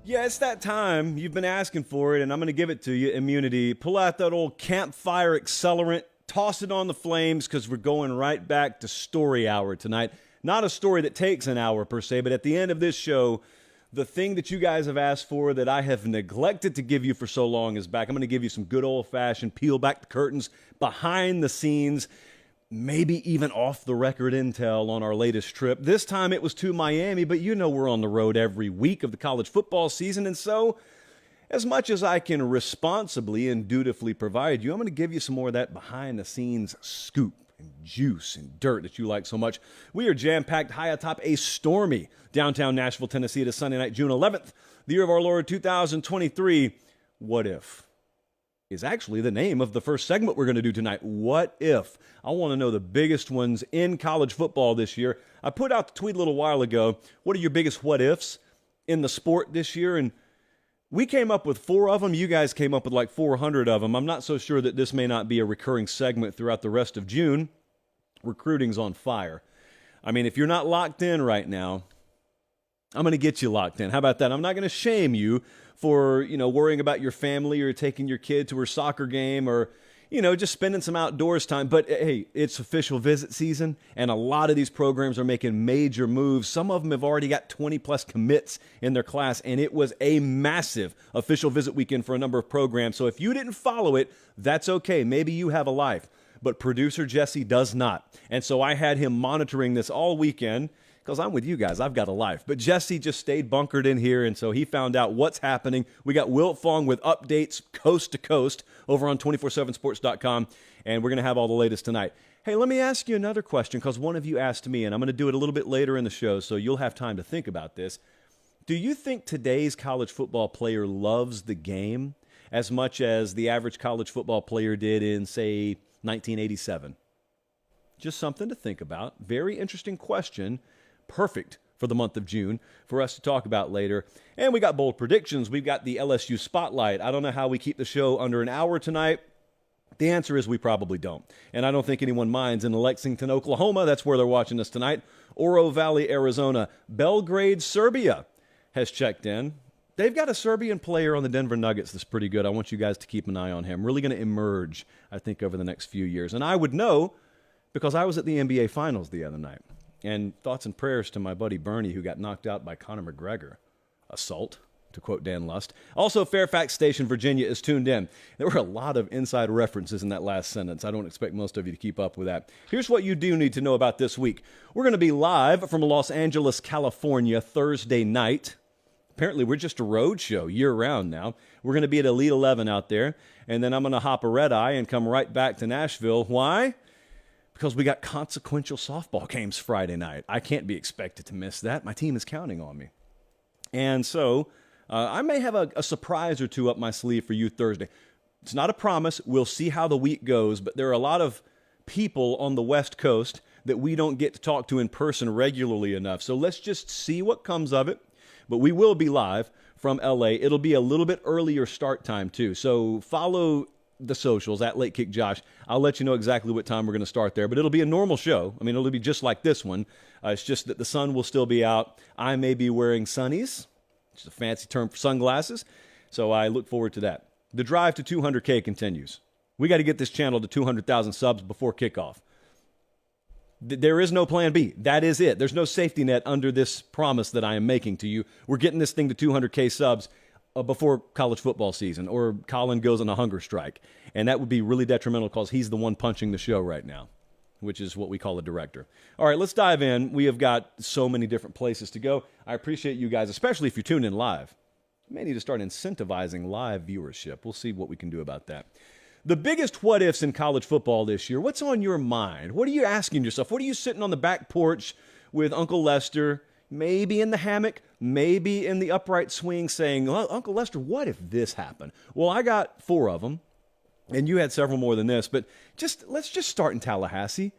Yeah, it's that time. You've been asking for it, and I'm going to give it to you. Immunity. Pull out that old campfire accelerant, toss it on the flames, because we're going right back to story hour tonight. Not a story that takes an hour per se, but at the end of this show, the thing that you guys have asked for that I have neglected to give you for so long is back. I'm going to give you some good old-fashioned peel back the curtains, behind the scenes, maybe even off-the-record intel on our latest trip. This time it was to Miami, but you know we're on the road every week of the college football season, and so as much as I can responsibly and dutifully provide you, I'm going to give you some more of that behind-the-scenes scoop and juice and dirt that you like so much. We are jam-packed high atop a stormy downtown Nashville, Tennessee. It is Sunday night, June 11th, the year of our Lord 2023. What if is actually the name of the first segment we're going to do tonight. What if? I want to know the biggest ones in college football this year. I put out the tweet a little while ago, what are your biggest what ifs in the sport this year? And we came up with 4 of them. You guys came up with like 400 of them. I'm not so sure that this may not be a recurring segment throughout the rest of June. Recruiting's on fire. I mean, if you're not locked in right now, I'm going to get you locked in. How about that? I'm not going to shame you for, worrying about your family or taking your kid to her soccer game or, just spending some outdoors time. But hey, it's official visit season, and a lot of these programs are making major moves. Some of them have already got 20-plus commits in their class, and it was a massive official visit weekend for a number of programs. So if you didn't follow it, that's okay. Maybe you have a life. But producer Jesse does not. And so I had him monitoring this all weekend, because I'm with you guys. I've got a life. But Jesse just stayed bunkered in here, and so he found out what's happening. We got Wilt Fong with updates coast to coast over on 247sports.com, and we're going to have all the latest tonight. Hey, let me ask you another question, because one of you asked me, and I'm going to do it a little bit later in the show, so you'll have time to think about this. Do you think today's college football player loves the game as much as the average college football player did in, say, 1987? Just something to think about. Very interesting question. Perfect for the month of June for us to talk about later. And we got bold predictions. We've got the LSU Spotlight. I don't know how we keep the show under an hour tonight. The answer is we probably don't. And I don't think anyone minds in Lexington, Oklahoma. That's where they're watching us tonight. Oro Valley, Arizona. Belgrade, Serbia has checked in. They've got a Serbian player on the Denver Nuggets that's pretty good. I want you guys to keep an eye on him. Really going to emerge, I think, over the next few years. And I would know because I was at the NBA Finals the other night. And thoughts and prayers to my buddy Bernie, who got knocked out by Conor McGregor. Assault, to quote Dan Lust. Also, Fairfax Station, Virginia is tuned in. There were a lot of inside references in that last sentence. I don't expect most of you to keep up with that. Here's what you do need to know about this week. We're going to be live from Los Angeles, California, Thursday night. Apparently, we're just a road show year-round now. We're going to be at Elite 11 out there, and then I'm going to hop a red-eye and come right back to Nashville. Why? Because we got consequential softball games Friday night. I can't be expected to miss that. My team is counting on me. And so I may have a surprise or two up my sleeve for you Thursday. It's not a promise. We'll see how the week goes. But there are a lot of people on the West Coast that we don't get to talk to in person regularly enough. So let's just see what comes of it. But we will be live from L.A. It'll be a little bit earlier start time, too. So follow the socials at Late Kick Josh. I'll let you know exactly what time we're going to start there, but it'll be a normal show. I mean, it'll be just like this one. It's just that the sun will still be out. I may be wearing sunnies, which is a fancy term for sunglasses, so I look forward to that. The drive to 200K continues. We got to get this channel to 200,000 subs before kickoff. There is no plan B. That is it. There's no safety net under this promise that I am making to you. We're getting this thing to 200K subs before college football season, or Colin goes on a hunger strike. And that would be really detrimental because he's the one punching the show right now, which is what we call a director. All right, let's dive in. We have got so many different places to go. I appreciate you guys, especially if you tune in live. We may need to start incentivizing live viewership. We'll see what we can do about that. The biggest what-ifs in college football this year, what's on your mind? What are you asking yourself? What are you sitting on the back porch with Uncle Lester, maybe in the hammock, maybe in the upright swing, saying, well, Uncle Lester, what if this happened? Well, I got 4 of them, and you had several more than this, but let's just start in Tallahassee.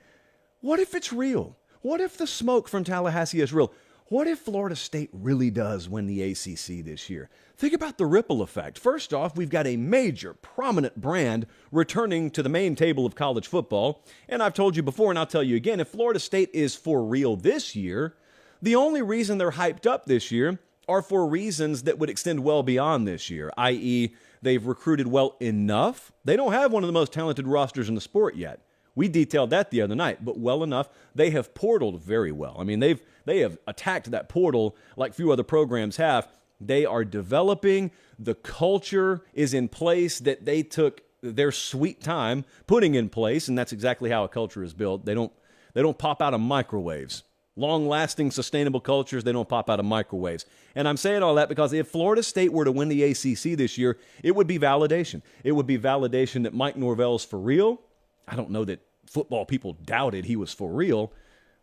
What if it's real? What if the smoke from Tallahassee is real? What if Florida State really does win the ACC this year? Think about the ripple effect. First off, we've got a major, prominent brand returning to the main table of college football. And I've told you before, and I'll tell you again, if Florida State is for real this year, the only reason they're hyped up this year are for reasons that would extend well beyond this year, i.e., they've recruited well enough. They don't have one of the most talented rosters in the sport yet. We detailed that the other night, but well enough. They have portaled very well. I mean, they have attacked that portal like few other programs have. They are developing. The culture is in place that they took their sweet time putting in place, and that's exactly how a culture is built. They don't pop out of microwaves. Long-lasting, sustainable cultures, they don't pop out of microwaves. And I'm saying all that because if Florida State were to win the ACC this year, it would be validation. It would be validation that Mike Norvell's for real. I don't know that football people doubted he was for real,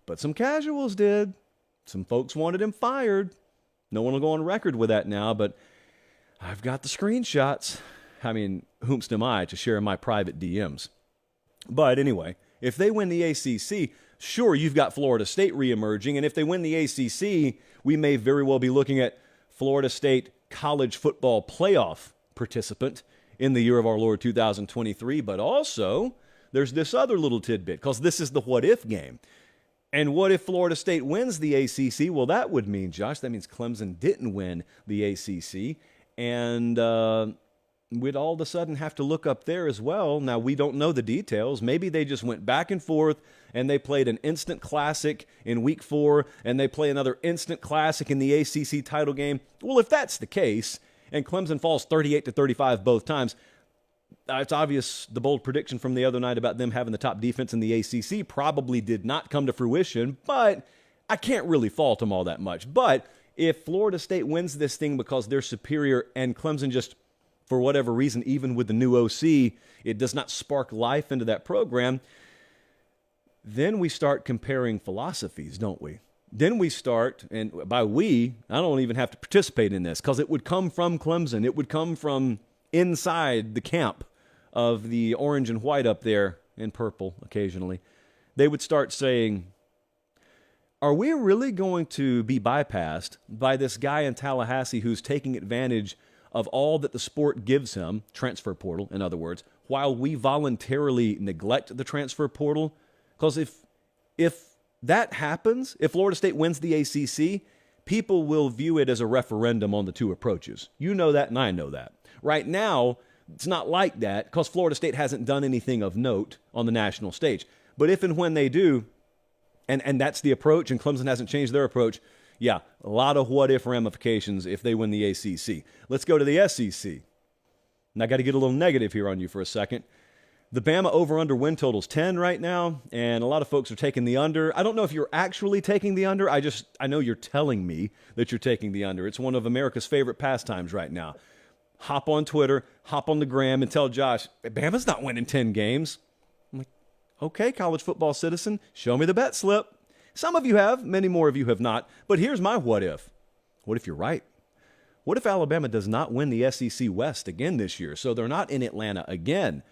but some casuals did. Some folks wanted him fired. No one will go on record with that now, but I've got the screenshots. I mean, whomst am I to share in my private DMs? But anyway, if they win the ACC, sure, you've got Florida State reemerging, and if they win the ACC, we may very well be looking at Florida State college football playoff participant in the year of our Lord 2023. But also, there's this other little tidbit, because this is the what-if game. And what if Florida State wins the ACC? Well, that would mean, Josh, that means Clemson didn't win the ACC, and we'd all of a sudden have to look up there as well. Now, we don't know the details. Maybe they just went back and forth, and they played an instant classic in Week 4, and they play another instant classic in the ACC title game. Well, if that's the case, and Clemson falls 38-35 both times, it's obvious the bold prediction from the other night about them having the top defense in the ACC probably did not come to fruition, but I can't really fault them all that much. But if Florida State wins this thing because they're superior and Clemson just, for whatever reason, even with the new OC, it does not spark life into that program, then we start comparing philosophies, don't we? Then we start, and by we, I don't even have to participate in this because it would come from Clemson. It would come from inside the camp of the orange and white up there, and purple occasionally. They would start saying, are we really going to be bypassed by this guy in Tallahassee who's taking advantage of all that the sport gives him, transfer portal, in other words, while we voluntarily neglect the transfer portal? Because if that happens, if Florida State wins the ACC, people will view it as a referendum on the two approaches. You know that, and I know that. Right now, it's not like that because Florida State hasn't done anything of note on the national stage. But if and when they do, and that's the approach, and Clemson hasn't changed their approach, yeah, a lot of what-if ramifications if they win the ACC. Let's go to the SEC. And I got to get a little negative here on you for a second. The Bama over-under win total's 10 right now, and a lot of folks are taking the under. I don't know if you're actually taking the under. I know you're telling me that you're taking the under. It's one of America's favorite pastimes right now. Hop on Twitter, hop on the gram, and tell Josh, Bama's not winning 10 games. I'm like, okay, college football citizen, show me the bet slip. Some of you have, many more of you have not. But here's my what if. What if you're right? What if Alabama does not win the SEC West again this year, so they're not in Atlanta again?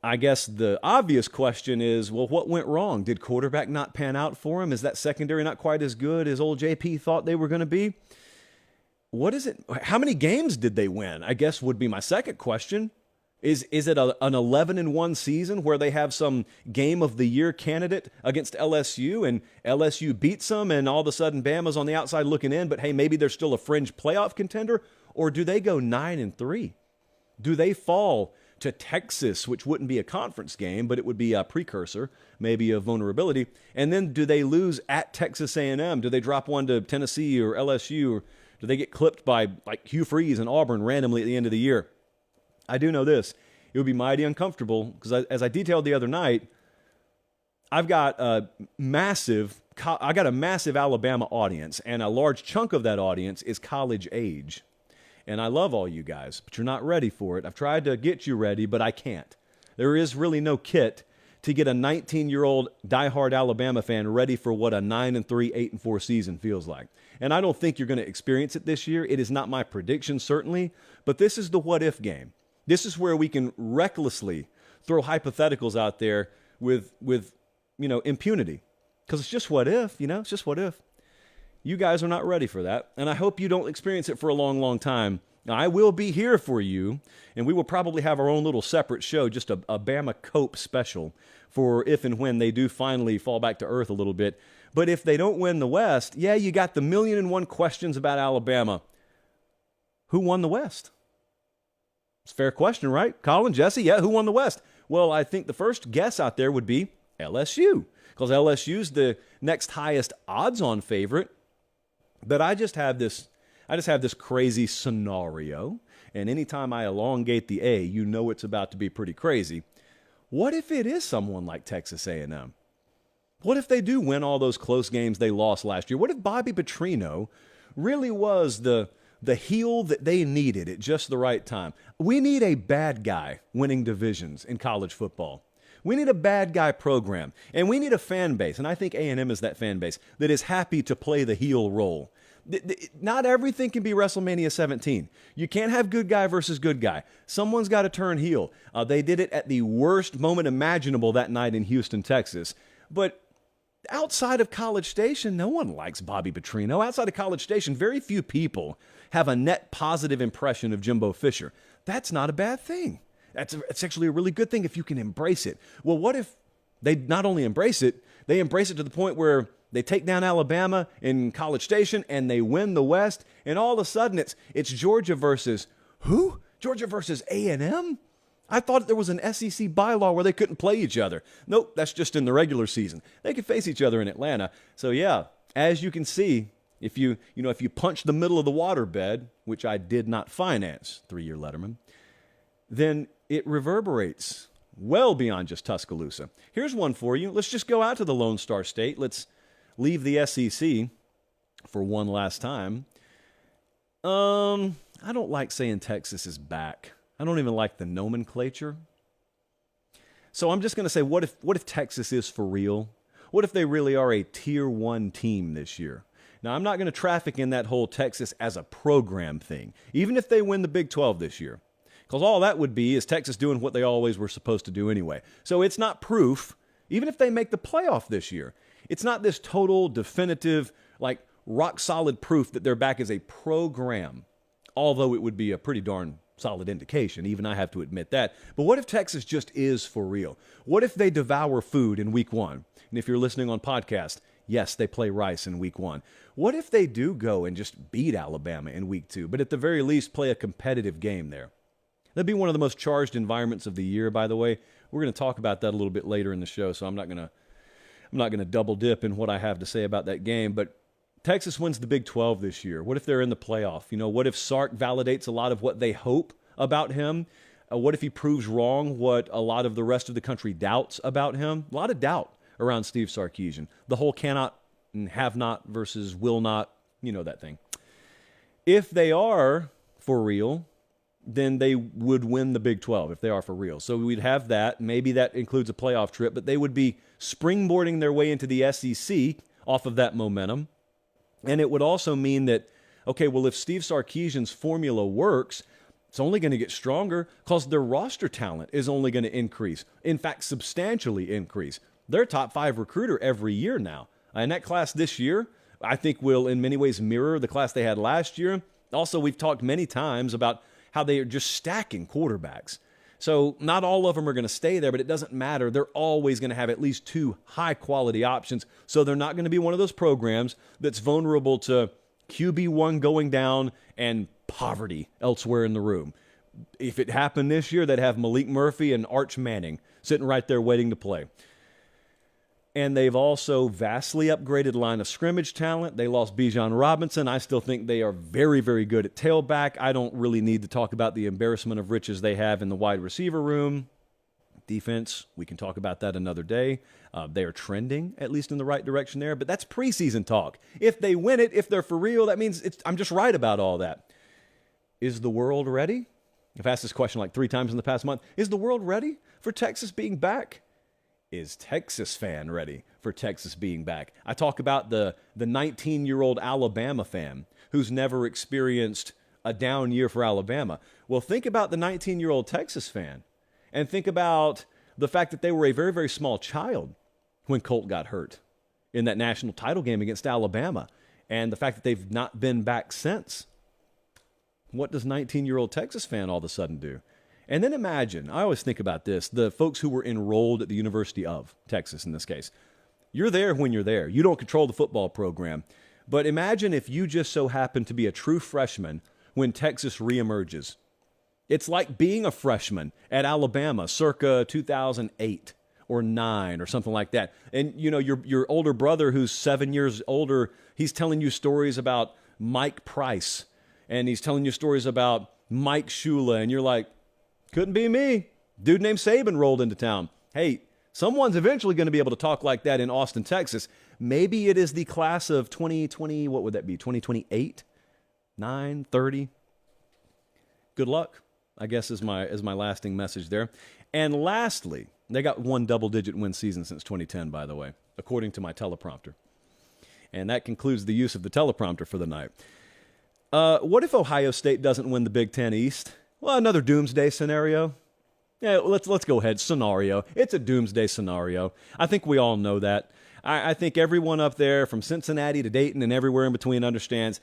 I guess the obvious question is, well, what went wrong? Did quarterback not pan out for him? Is that secondary not quite as good as old JP thought they were going to be? What is it? How many games did they win? I guess would be my second question. Is it an 11-1 season where they have some game of the year candidate against LSU and LSU beats them and all of a sudden Bama's on the outside looking in, but hey, maybe they're still a fringe playoff contender? Or do they go 9-3? Do they fall to Texas, which wouldn't be a conference game, but it would be a precursor, maybe of vulnerability? And then do they lose at Texas A&M? Do they drop one to Tennessee or LSU? Or do they get clipped by like Hugh Freeze and Auburn randomly at the end of the year? I do know this. It would be mighty uncomfortable because as I detailed the other night, I've got a massive Alabama audience, and a large chunk of that audience is college age. And I love all you guys, but you're not ready for it. I've tried to get you ready, but I can't. There is really no kit to get a 19-year-old diehard Alabama fan ready for what a 9-3, 8-4 season feels like. And I don't think you're going to experience it this year. It is not my prediction, certainly, but this is the what-if game. This is where we can recklessly throw hypotheticals out there with impunity. Because it's just what if, it's just what if. You guys are not ready for that, and I hope you don't experience it for a long, long time. Now, I will be here for you, and we will probably have our own little separate show, just a Bama Cope special for if and when they do finally fall back to earth a little bit. But if they don't win the West, yeah, you got the 1,000,001 questions about Alabama. Who won the West? It's a fair question, right? Colin, Jesse, yeah, who won the West? Well, I think the first guess out there would be LSU, because LSU's the next highest odds-on favorite. But I just have this crazy scenario, and anytime I elongate the A, you know it's about to be pretty crazy. What if it is someone like Texas A&M? What if they do win all those close games they lost last year? What if Bobby Petrino really was the heel that they needed at just the right time? We need a bad guy winning divisions in college football. We need a bad guy program, and we need a fan base, and I think A&M is that fan base, that is happy to play the heel role. Not everything can be WrestleMania 17. You can't have good guy versus good guy. Someone's got to turn heel. They did it at the worst moment imaginable that night in Houston, Texas. But outside of College Station, no one likes Bobby Petrino. Outside of College Station, very few people have a net positive impression of Jimbo Fisher. That's not a bad thing. It's actually a really good thing if you can embrace it. Well, what if they not only embrace it, they embrace it to the point where they take down Alabama in College Station and they win the West, and all of a sudden it's Georgia versus who? Georgia versus A&M? I thought there was an SEC bylaw where they couldn't play each other. Nope, that's just in the regular season. They could face each other in Atlanta. So yeah, as you can see, if you punch the middle of the waterbed, which I did not finance, 3-year Letterman, then it reverberates well beyond just Tuscaloosa. Here's one for you. Let's just go out to the Lone Star State. Let's leave the SEC for one last time. I don't like saying Texas is back. I don't even like the nomenclature. So I'm just going to say, what if Texas is for real? What if they really are a Tier 1 team this year? Now, I'm not going to traffic in that whole Texas as a program thing, even if they win the Big 12 this year. Because all that would be is Texas doing what they always were supposed to do anyway. So it's not proof, even if they make the playoff this year. It's not this total, definitive, like rock-solid proof that they're back as a program, although it would be a pretty darn solid indication. Even I have to admit that. But what if Texas just is for real? What if they devour food in week 1? And if you're listening on podcast, yes, they play Rice in week 1. What if they do go and just beat Alabama in week 2, but at the very least play a competitive game there? That'd be one of the most charged environments of the year, by the way. We're going to talk about that a little bit later in the show, so I'm not going to double dip in what I have to say about that game. But Texas wins the Big 12 this year. What if they're in the playoff? What if Sark validates a lot of what they hope about him? What if he proves wrong what a lot of the rest of the country doubts about him? A lot of doubt around Steve Sarkisian. The whole cannot and have not versus will not, that thing. If they are for real, then they would win the Big 12 if they are for real. So we'd have that. Maybe that includes a playoff trip, but they would be springboarding their way into the SEC off of that momentum. And it would also mean that, okay, well, if Steve Sarkisian's formula works, it's only going to get stronger because their roster talent is only going to increase. In fact, substantially increase. They're a top 5 recruiter every year now. And that class this year, I think, will in many ways mirror the class they had last year. Also, we've talked many times about how they are just stacking quarterbacks. So not all of them are going to stay there, but it doesn't matter. They're always going to have at least 2 high-quality options. So they're not going to be one of those programs that's vulnerable to QB1 going down and poverty elsewhere in the room. If it happened this year, they'd have Malik Murphy and Arch Manning sitting right there waiting to play. And they've also vastly upgraded line of scrimmage talent. They lost Bijan Robinson. I still think they are very, very good at tailback. I don't really need to talk about the embarrassment of riches they have in the wide receiver room. Defense, we can talk about that another day. They are trending, at least in the right direction there, but that's preseason talk. If they win it, if they're for real, that means I'm just right about all that. Is the world ready? I've asked this question like 3 times in the past month. Is the world ready for Texas being back? Is Texas fan ready for Texas being back? I talk about the 19-year-old Alabama fan who's never experienced a down year for Alabama. Well, think about the 19-year-old Texas fan and think about the fact that they were a very, very small child when Colt got hurt in that national title game against Alabama, and the fact that they've not been back since. What does 19-year-old Texas fan all of a sudden do? And then imagine, I always think about this, the folks who were enrolled at the University of Texas in this case. You're there when you're there. You don't control the football program. But imagine if you just so happen to be a true freshman when Texas reemerges. It's like being a freshman at Alabama circa 2008 or 9 or something like that. And, you know, your older brother who's 7 years older, he's telling you stories about Mike Price. And he's telling you stories about Mike Shula. And you're like, couldn't be me. Dude named Saban rolled into town. Hey, someone's eventually going to be able to talk like that in Austin, Texas. Maybe it is the class of 2020, what would that be, 2028? 9, 30? Good luck, I guess is my lasting message there. And lastly, they got one double-digit win season since 2010, by the way, according to my teleprompter. And that concludes the use of the teleprompter for the night. What if Ohio State doesn't win the Big Ten East? Well, another doomsday scenario. Yeah, let's go ahead. Scenario. It's a doomsday scenario. I think we all know that. I think everyone up there from Cincinnati to Dayton and everywhere in between understands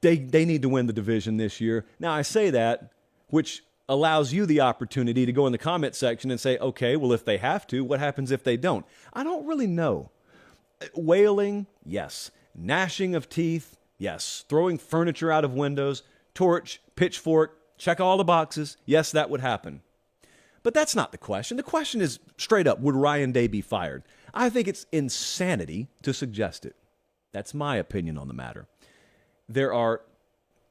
they need to win the division this year. Now, I say that, which allows you the opportunity to go in the comment section and say, okay, well, if they have to, what happens if they don't? I don't really know. Wailing, yes. Gnashing of teeth, yes. Throwing furniture out of windows, torch, pitchfork, check all the boxes. Yes, that would happen. But that's not the question. The question is straight up, would Ryan Day be fired? I think it's insanity to suggest it. That's my opinion on the matter. There are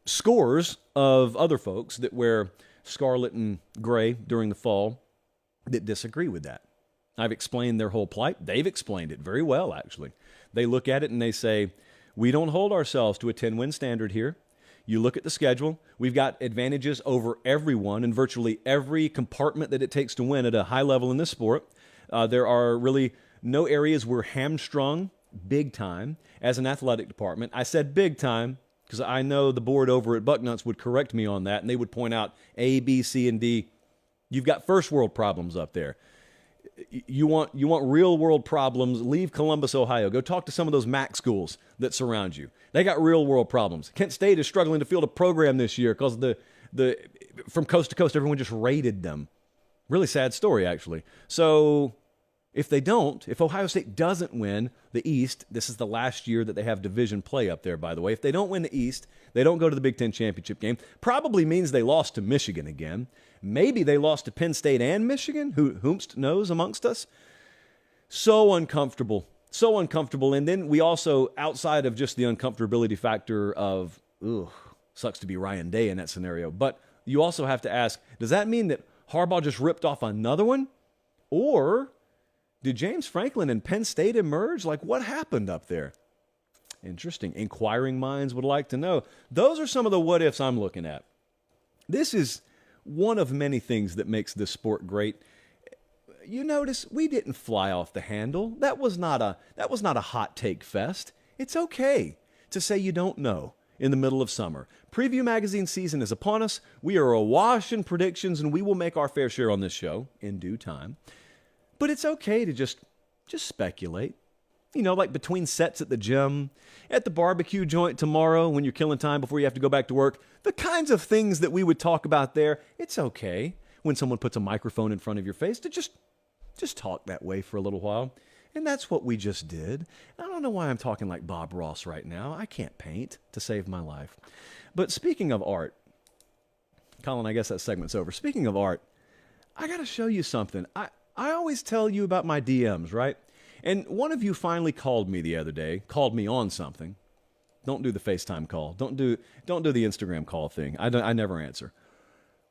scores of other folks that wear scarlet and gray during the fall that disagree with that. I've explained their whole plight. They've explained it very well, actually. They look at it and they say, we don't hold ourselves to a 10-win standard here. You look at the schedule. We've got advantages over everyone in virtually every compartment that it takes to win at a high level in this sport. There are really no areas we're hamstrung big time as an athletic department. I said big time because I know the board over at Bucknuts would correct me on that, and they would point out A, B, C, and D. You've got first world problems up there. You want real world problems, leave Columbus, Ohio. Go talk to some of those MAC schools that surround you. They got real world problems. Kent State is struggling to field a program this year because the from coast to coast, everyone just raided them. Really sad story, actually. So if Ohio State doesn't win the East, this is the last year that they have division play up there, by the way. If they don't win the East, they don't go to the Big Ten championship game. Probably means they lost to Michigan again. Maybe they lost to Penn State and Michigan, whomst knows amongst us. So uncomfortable. So uncomfortable. And then we also, outside of just the uncomfortability factor of, sucks to be Ryan Day in that scenario, but you also have to ask, does that mean that Harbaugh just ripped off another one? Or did James Franklin and Penn State emerge? Like, what happened up there? Interesting. Inquiring minds would like to know. Those are some of the what-ifs I'm looking at. This is one of many things that makes this sport great. You notice we didn't fly off the handle. That was not a hot take fest. It's okay to say you don't know in the middle of summer. Preview magazine season is upon us. We are awash in predictions, and we will make our fair share on this show in due time. But it's okay to just speculate. You know, like between sets at the gym, at the barbecue joint tomorrow when you're killing time before you have to go back to work, the kinds of things that we would talk about there, it's okay when someone puts a microphone in front of your face to just talk that way for a little while. And that's what we just did. I don't know why I'm talking like Bob Ross right now. I can't paint to save my life. But speaking of art, Colin, I guess that segment's over. Speaking of art, I got to show you something. I always tell you about my DMs, right? And one of you finally called me the other day, called me on something. Don't do the FaceTime call. Don't do the Instagram call thing. I never answer.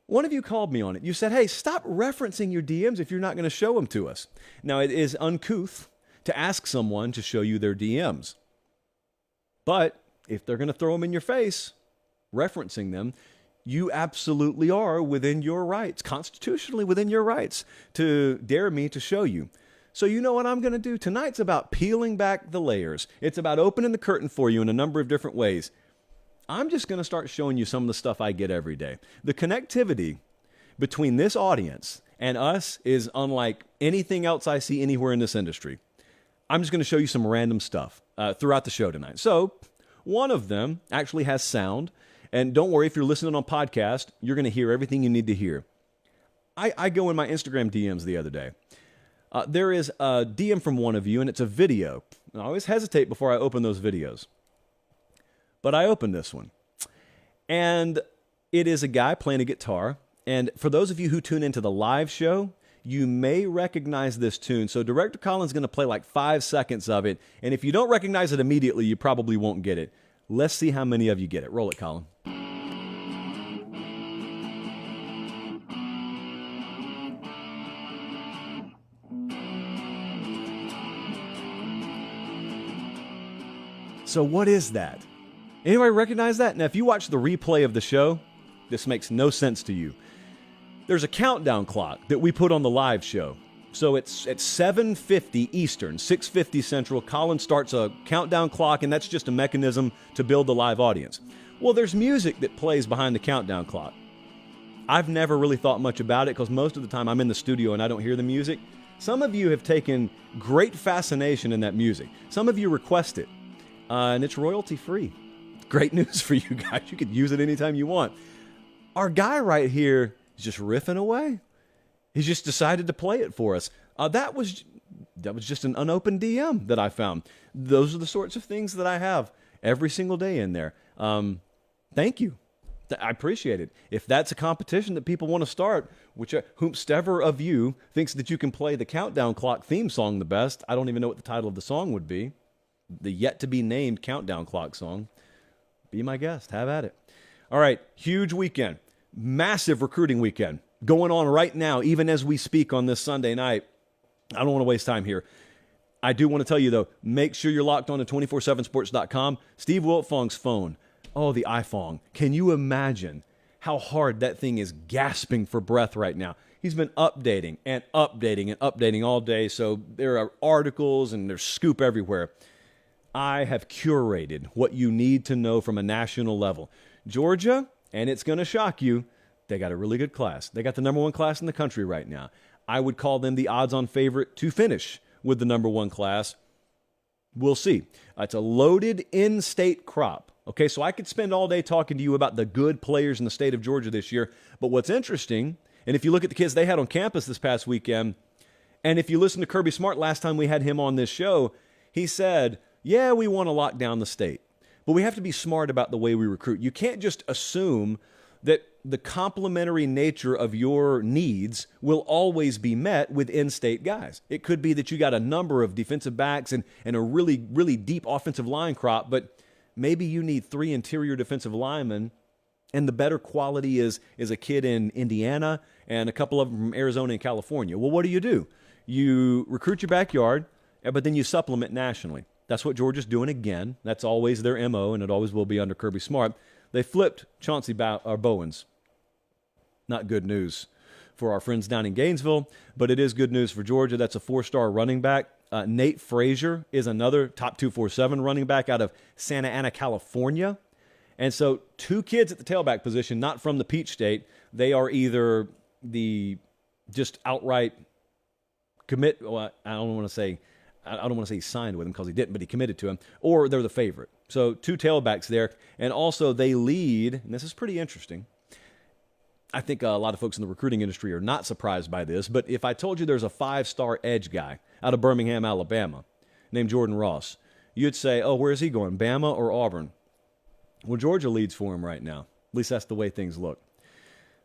One of you called me on it. You said, hey, stop referencing your DMs if you're not going to show them to us. Now, it is uncouth to ask someone to show you their DMs. But if they're going to throw them in your face, referencing them, you absolutely are within your rights, constitutionally within your rights, to dare me to show you. So you know what I'm going to do? Tonight's about peeling back the layers. It's about opening the curtain for you in a number of different ways. I'm just going to start showing you some of the stuff I get every day. The connectivity between this audience and us is unlike anything else I see anywhere in this industry. I'm just going to show you some random stuff throughout the show tonight. So one of them actually has sound. And don't worry, if you're listening on podcast, you're going to hear everything you need to hear. I go in my Instagram DMs the other day. There is a DM from one of you, and it's a video. And I always hesitate before I open those videos. But I opened this one. And it is a guy playing a guitar. And for those of you who tune into the live show, you may recognize this tune. So Director Colin's going to play like 5 seconds of it. And if you don't recognize it immediately, you probably won't get it. Let's see how many of you get it. Roll it, Colin. So what is that? Anybody recognize that? Now, if you watch the replay of the show, this makes no sense to you. There's a countdown clock that we put on the live show. So it's at 7:50 Eastern, 6:50 Central. Colin starts a countdown clock, and that's just a mechanism to build the live audience. Well, there's music that plays behind the countdown clock. I've never really thought much about it because most of the time I'm in the studio and I don't hear the music. Some of you have taken great fascination in that music. Some of you request it, and it's royalty-free. Great news for you guys. You could use it anytime you want. Our guy right here is just riffing away. He's just decided to play it for us. That was just an unopened DM that I found. Those are the sorts of things that I have every single day in there. Thank you. I appreciate it. If that's a competition that people want to start, whomstever of you thinks that you can play the countdown clock theme song the best, I don't even know what the title of the song would be. The yet-to-be-named countdown clock song. Be my guest. Have at it. All right, huge weekend. Massive recruiting weekend going on right now, even as we speak on this Sunday night. I don't want to waste time here. I do want to tell you, though, make sure you're locked on to 247sports.com. Steve Wiltfong's phone. Oh, the iPhone. Can you imagine how hard that thing is gasping for breath right now? He's been updating and updating and updating all day, so there are articles and there's scoop everywhere. I have curated what you need to know from a national level. Georgia, and it's going to shock you, they got a really good class. They got the number one class in the country right now. I would call them the odds-on favorite to finish with the number one class. We'll see. It's a loaded in-state crop. Okay, so I could spend all day talking to you about the good players in the state of Georgia this year. But what's interesting, and if you look at the kids they had on campus this past weekend, and if you listen to Kirby Smart last time we had him on this show, he said, yeah, we want to lock down the state, but we have to be smart about the way we recruit. You can't just assume that the complementary nature of your needs will always be met with in-state guys. It could be that you got a number of defensive backs and a really, really deep offensive line crop, but maybe you need 3 interior defensive linemen, and the better quality is a kid in Indiana and a couple of them from Arizona and California. Well, what do? You recruit your backyard, but then you supplement nationally. That's what Georgia's doing again. That's always their MO, and it always will be under Kirby Smart. They flipped Chauncey Bowens. Not good news for our friends down in Gainesville, but it is good news for Georgia. That's a 4-star running back. Nate Frazier is another top 247 running back out of Santa Ana, California. And so 2 kids at the tailback position, not from the Pate State. They are either the just outright commit. Well, I don't want to say he signed with him because he didn't, but he committed to him, or they're the favorite. So 2 tailbacks there. And also they lead, and this is pretty interesting. I think a lot of folks in the recruiting industry are not surprised by this, but if I told you there's a 5-star edge guy out of Birmingham, Alabama, named Jordan Ross, you'd say, oh, where's he going, Bama or Auburn? Well, Georgia leads for him right now. At least that's the way things look.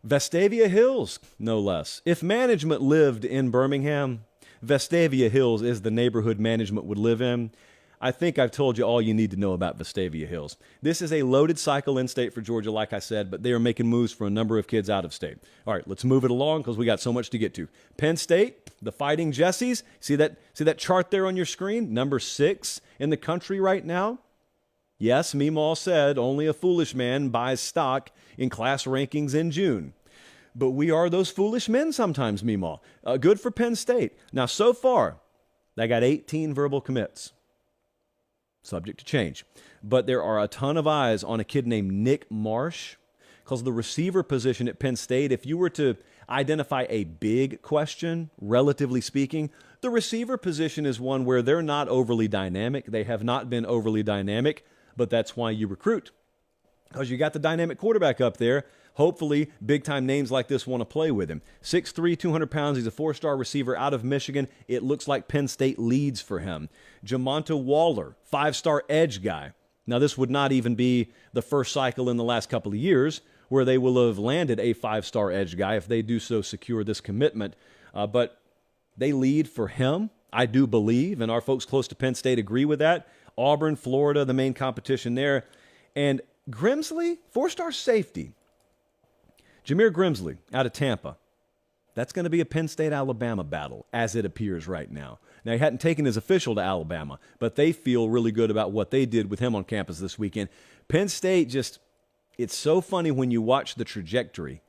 Vestavia Hills, no less. If management lived in Birmingham, Vestavia Hills is the neighborhood management would live in. I think I've told you all you need to know about Vestavia Hills. This is a loaded cycle in-state for Georgia, like I said, but they are making moves for a number of kids out of state. All right, let's move it along because we got so much to get to. Penn State, the Fighting Jessies. See that chart there on your screen? Number 6 in the country right now. Yes, Meemaw said only a foolish man buys stock in class rankings in June. But we are those foolish men sometimes, Meemaw. Good for Penn State. Now, so far, they got 18 verbal commits. Subject to change. But there are a ton of eyes on a kid named Nick Marsh, because the receiver position at Penn State, if you were to identify a big question, relatively speaking, the receiver position is one where they're not overly dynamic. They have not been overly dynamic, but that's why you recruit. Because you got the dynamic quarterback up there Hopefully, big-time names like this want to play with him. 6'3", 200 pounds. He's a 4-star receiver out of Michigan. It looks like Penn State leads for him. Jamonta Waller, 5-star edge guy. Now, this would not even be the first cycle in the last couple of years where they will have landed a 5-star edge guy if they do so secure this commitment. But they lead for him, I do believe, and our folks close to Penn State agree with that. Auburn, Florida, the main competition there. And Grimsley, 4-star safety. Jamere Grimsley out of Tampa. That's going to be a Penn State-Alabama battle, as it appears right now. Now, he hadn't taken his official to Alabama, but they feel really good about what they did with him on campus this weekend. Penn State it's so funny when you watch the trajectory.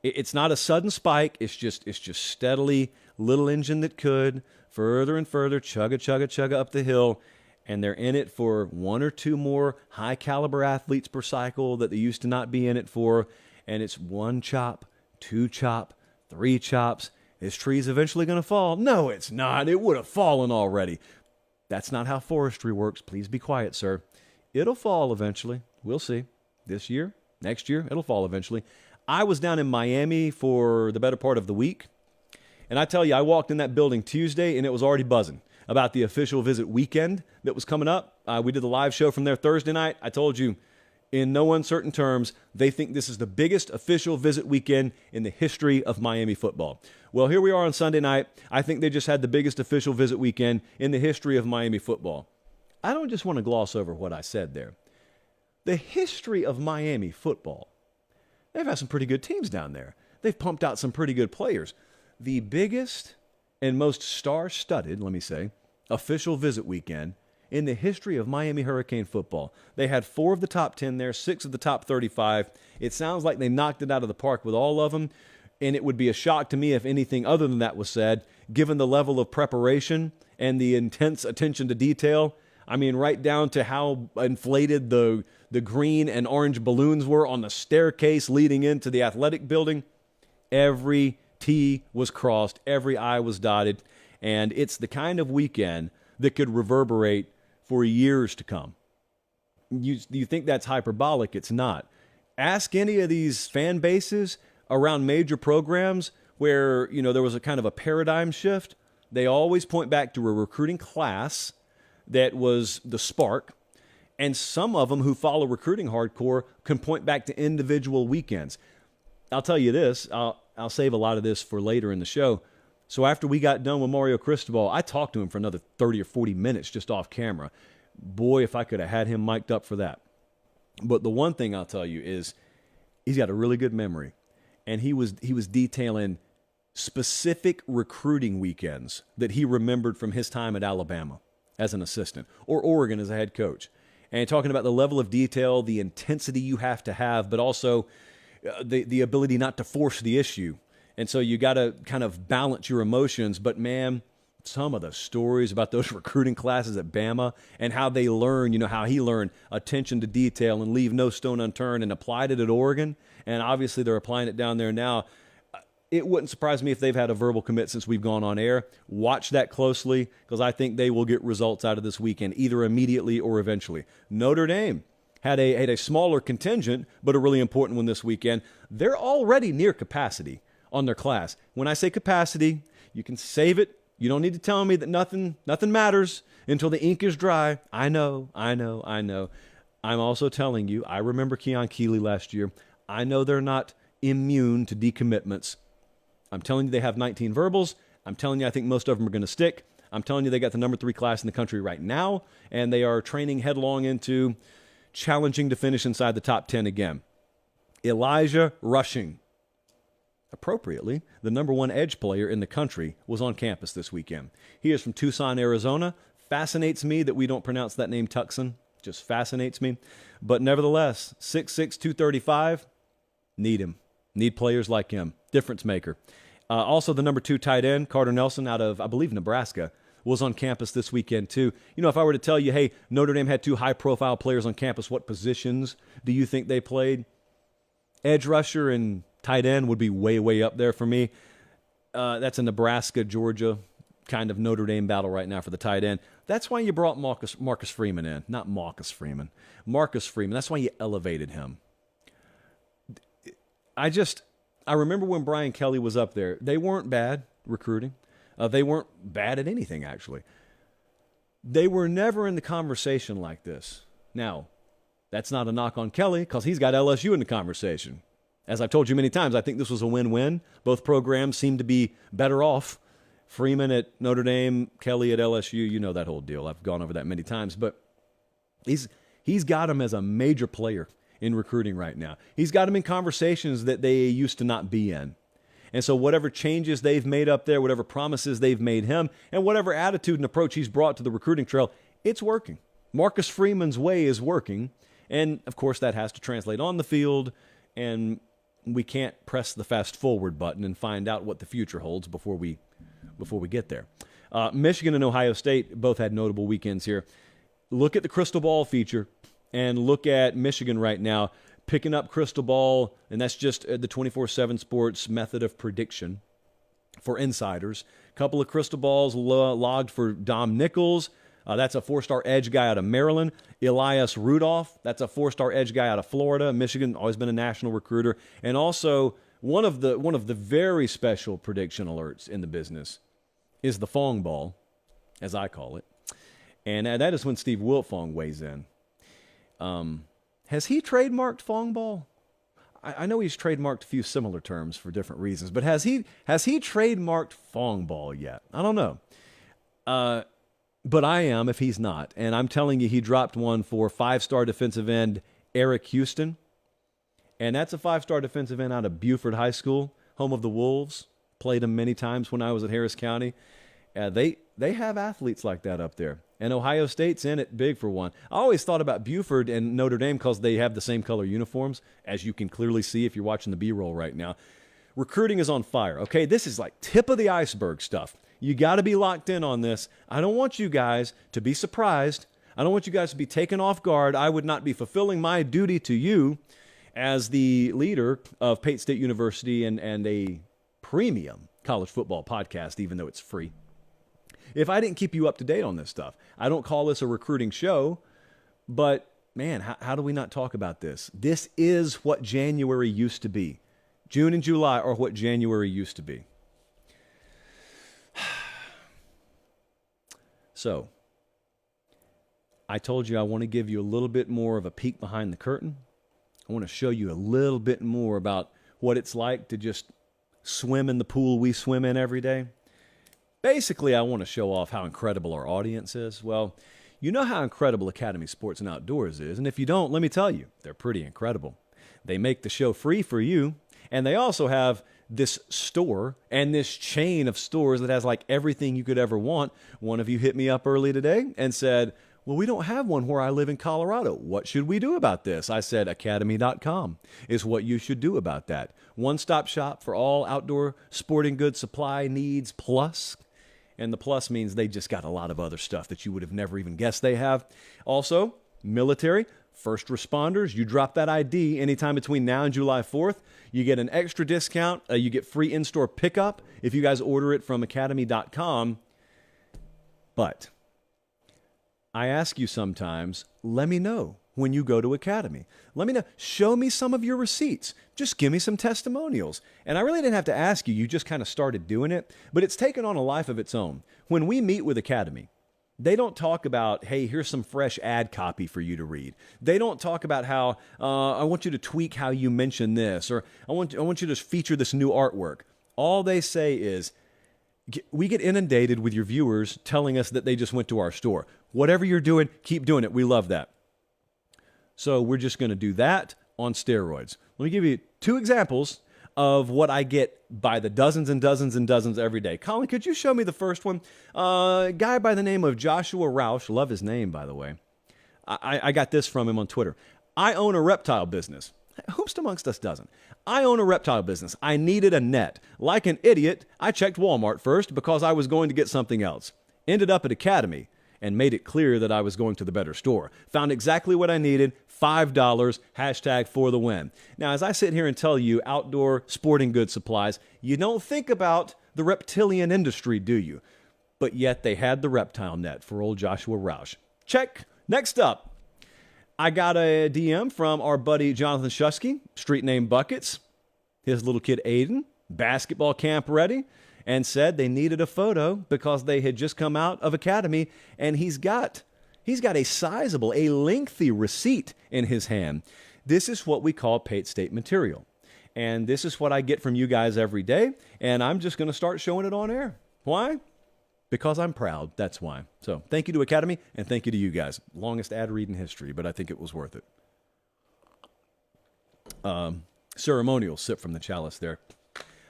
It's not a sudden spike. It's just steadily, little engine that could, further and further, chugga up the hill. And they're in it for 1 or 2 more high-caliber athletes per cycle that they used to not be in it for. And it's 1 chop, 2 chop, 3 chops. This tree's eventually going to fall. No, it's not. It would have fallen already. That's not how forestry works. Please be quiet, sir. It'll fall eventually. We'll see. This year, next year, it'll fall eventually. I was down in Miami for the better part of the week. And I tell you, I walked in that building Tuesday, and it was already buzzing about the official visit weekend that was coming up. We did the live show from there Thursday night. I told you, in no uncertain terms, they think this is the biggest official visit weekend in the history of Miami football. Well, here we are on Sunday night. I think they just had the biggest official visit weekend in the history of Miami football. I don't just want to gloss over what I said there. The history of Miami football, they've had some pretty good teams down there. They've pumped out some pretty good players. The biggest and most star-studded, let me say, official visit weekend in the history of Miami Hurricane football. They had 4 of the top 10 there, 6 of the top 35. It sounds like they knocked it out of the park with all of them, and it would be a shock to me if anything other than that was said, given the level of preparation and the intense attention to detail. I mean, right down to how inflated the green and orange balloons were on the staircase leading into the athletic building. Every T was crossed, every I was dotted, and it's the kind of weekend that could reverberate for years to come. You think that's hyperbolic? It's not. Ask any of these fan bases around major programs where, there was a kind of a paradigm shift. They always point back to a recruiting class that was the spark. And some of them who follow recruiting hardcore can point back to individual weekends. I'll tell you this. I'll save a lot of this for later in the show. So after we got done with Mario Cristobal, I talked to him for another 30 or 40 minutes just off camera. Boy, if I could have had him mic'd up for that. But the one thing I'll tell you is he's got a really good memory. And he was detailing specific recruiting weekends that he remembered from his time at Alabama as an assistant or Oregon as a head coach. And talking about the level of detail, the intensity you have to have, but also the ability not to force the issue. And so you got to kind of balance your emotions. But, man, some of the stories about those recruiting classes at Bama and how they learn, how he learned attention to detail and leave no stone unturned and applied it at Oregon. And obviously they're applying it down there now. It wouldn't surprise me if they've had a verbal commit since we've gone on air. Watch that closely because I think they will get results out of this weekend, either immediately or eventually. Notre Dame had a smaller contingent, but a really important one this weekend. They're already near capacity on their class. When I say capacity, you can save it. You don't need to tell me that nothing matters until the ink is dry. I know. I'm also telling you, I remember Keon Keeley last year. I know they're not immune to decommitments. I'm telling you they have 19 verbals. I'm telling you I think most of them are going to stick. I'm telling you they got the number 3 class in the country right now, and they are training headlong into challenging to finish inside the top 10 again. Elijah Rushing, appropriately, the number 1 edge player in the country, was on campus this weekend. He is from Tucson, Arizona. Fascinates me that we don't pronounce that name Tucson. Just fascinates me. But nevertheless, 6'6", 235, need him. Need players like him. Difference maker. Also, the number 2 tight end, Carter Nelson, out of, I believe, Nebraska, was on campus this weekend, too. If I were to tell you, hey, Notre Dame had 2 high-profile players on campus, what positions do you think they played? Edge rusher and tight end would be way, way up there for me. That's a Nebraska-Georgia kind of Notre Dame battle right now for the tight end. That's why you brought Marcus Freeman in. Not Marcus Freeman. Marcus Freeman. That's why you elevated him. I remember when Brian Kelly was up there, they weren't bad recruiting. They weren't bad at anything, actually. They were never in the conversation like this. Now, that's not a knock on Kelly because he's got LSU in the conversation. As I've told you many times, I think this was a win-win. Both programs seem to be better off. Freeman at Notre Dame, Kelly at LSU, you know that whole deal. I've gone over that many times. But he's got him as a major player in recruiting right now. He's got him in conversations that they used to not be in. And so whatever changes they've made up there, whatever promises they've made him, and whatever attitude and approach he's brought to the recruiting trail, it's working. Marcus Freeman's way is working. And, of course, that has to translate on the field, and we can't press the fast-forward button and find out what the future holds before we get there. Michigan and Ohio State both had notable weekends here. Look at the crystal ball feature and look at Michigan right now picking up crystal ball, and that's just the 24/7 Sports method of prediction for insiders. A couple of crystal balls logged for Dom Nichols. That's a 4-star edge guy out of Maryland. Elias Rudolph, that's a 4-star edge guy out of Florida. Michigan, always been a national recruiter. And also, one of the very special prediction alerts in the business is the Fong ball, as I call it. And that is when Steve Wiltfong weighs in. Has he trademarked Fong ball? I know he's trademarked a few similar terms for different reasons, but has he trademarked Fong ball yet? I don't know. But I am if he's not. And I'm telling you, he dropped one for 5-star defensive end Eddrick Houston. And that's a 5-star defensive end out of Buford High School, home of the Wolves. Played him many times when I was at Harris County. They have athletes like that up there. And Ohio State's in it big for one. I always thought about Buford and Notre Dame because they have the same color uniforms, as you can clearly see if you're watching the B-roll right now. Recruiting is on fire, okay? This is like tip of the iceberg stuff. You got to be locked in on this. I don't want you guys to be surprised. I don't want you guys to be taken off guard. I would not be fulfilling my duty to you as the leader of Pate State University and a premium college football podcast, even though it's free, if I didn't keep you up to date on this stuff. I don't call this a recruiting show, but man, how do we not talk about this? This is what January used to be. June and July are what January used to be. So, I told you I want to give you a little bit more of a peek behind the curtain. I want to show you a little bit more about what it's like to just swim in the pool we swim in every day. Basically, I want to show off how incredible our audience is. Well, you know how incredible Academy Sports and Outdoors is, and if you don't, let me tell you, they're pretty incredible. They make the show free for you, and they also have this store and this chain of stores that has like everything you could ever want. One of you hit me up early today and said, well, we don't have one where I live in Colorado. What should we do about this? I said, academy.com is what you should do about that. One-stop shop for all outdoor sporting goods supply needs plus. And the plus means they just got a lot of other stuff that you would have never even guessed they have. Also, military, first responders, you drop that ID anytime between now and July 4th, you get an extra discount. You get free in-store pickup if you guys order it from academy.com. But I ask you sometimes, let me know when you go to Academy. Let me know. Show me some of your receipts. Just give me some testimonials. And I really didn't have to ask you. You just kind of started doing it. But it's taken on a life of its own. When we meet with Academy, they don't talk about, hey, here's some fresh ad copy for you to read. They don't talk about how, I want you to tweak how you mention this, or I want you to feature this new artwork. All they say is, we get inundated with your viewers telling us that they just went to our store. Whatever you're doing, keep doing it. We love that. So we're just going to do that on steroids. Let me give you 2 examples of what I get by the dozens and dozens and dozens every day. Colin, could you show me the first one? A guy by the name of Joshua Roush. Love his name, by the way. I got this from him on Twitter. I own a reptile business. Who's amongst us doesn't? I own a reptile business. I needed a net. Like an idiot, I checked Walmart first because I was going to get something else. Ended up at Academy and made it clear that I was going to the better store. Found exactly what I needed, $5, hashtag for the win. Now, as I sit here and tell you outdoor sporting goods supplies, you don't think about the reptilian industry, do you? But yet they had the reptile net for old Joshua Roush. Check. Next up, I got a DM from our buddy Jonathan Shusky, street name Buckets. his little kid Aiden, basketball camp ready, and said they needed a photo because they had just come out of academy, and he's got a sizable, a lengthy receipt in his hand. This is what we call Pate State material. And this is what I get from you guys every day, and I'm just going to start showing it on air. Why? Because I'm proud. That's why. So thank you to Academy, and thank you to you guys. Longest ad read in history, but I think it was worth it. Ceremonial sip from the chalice there.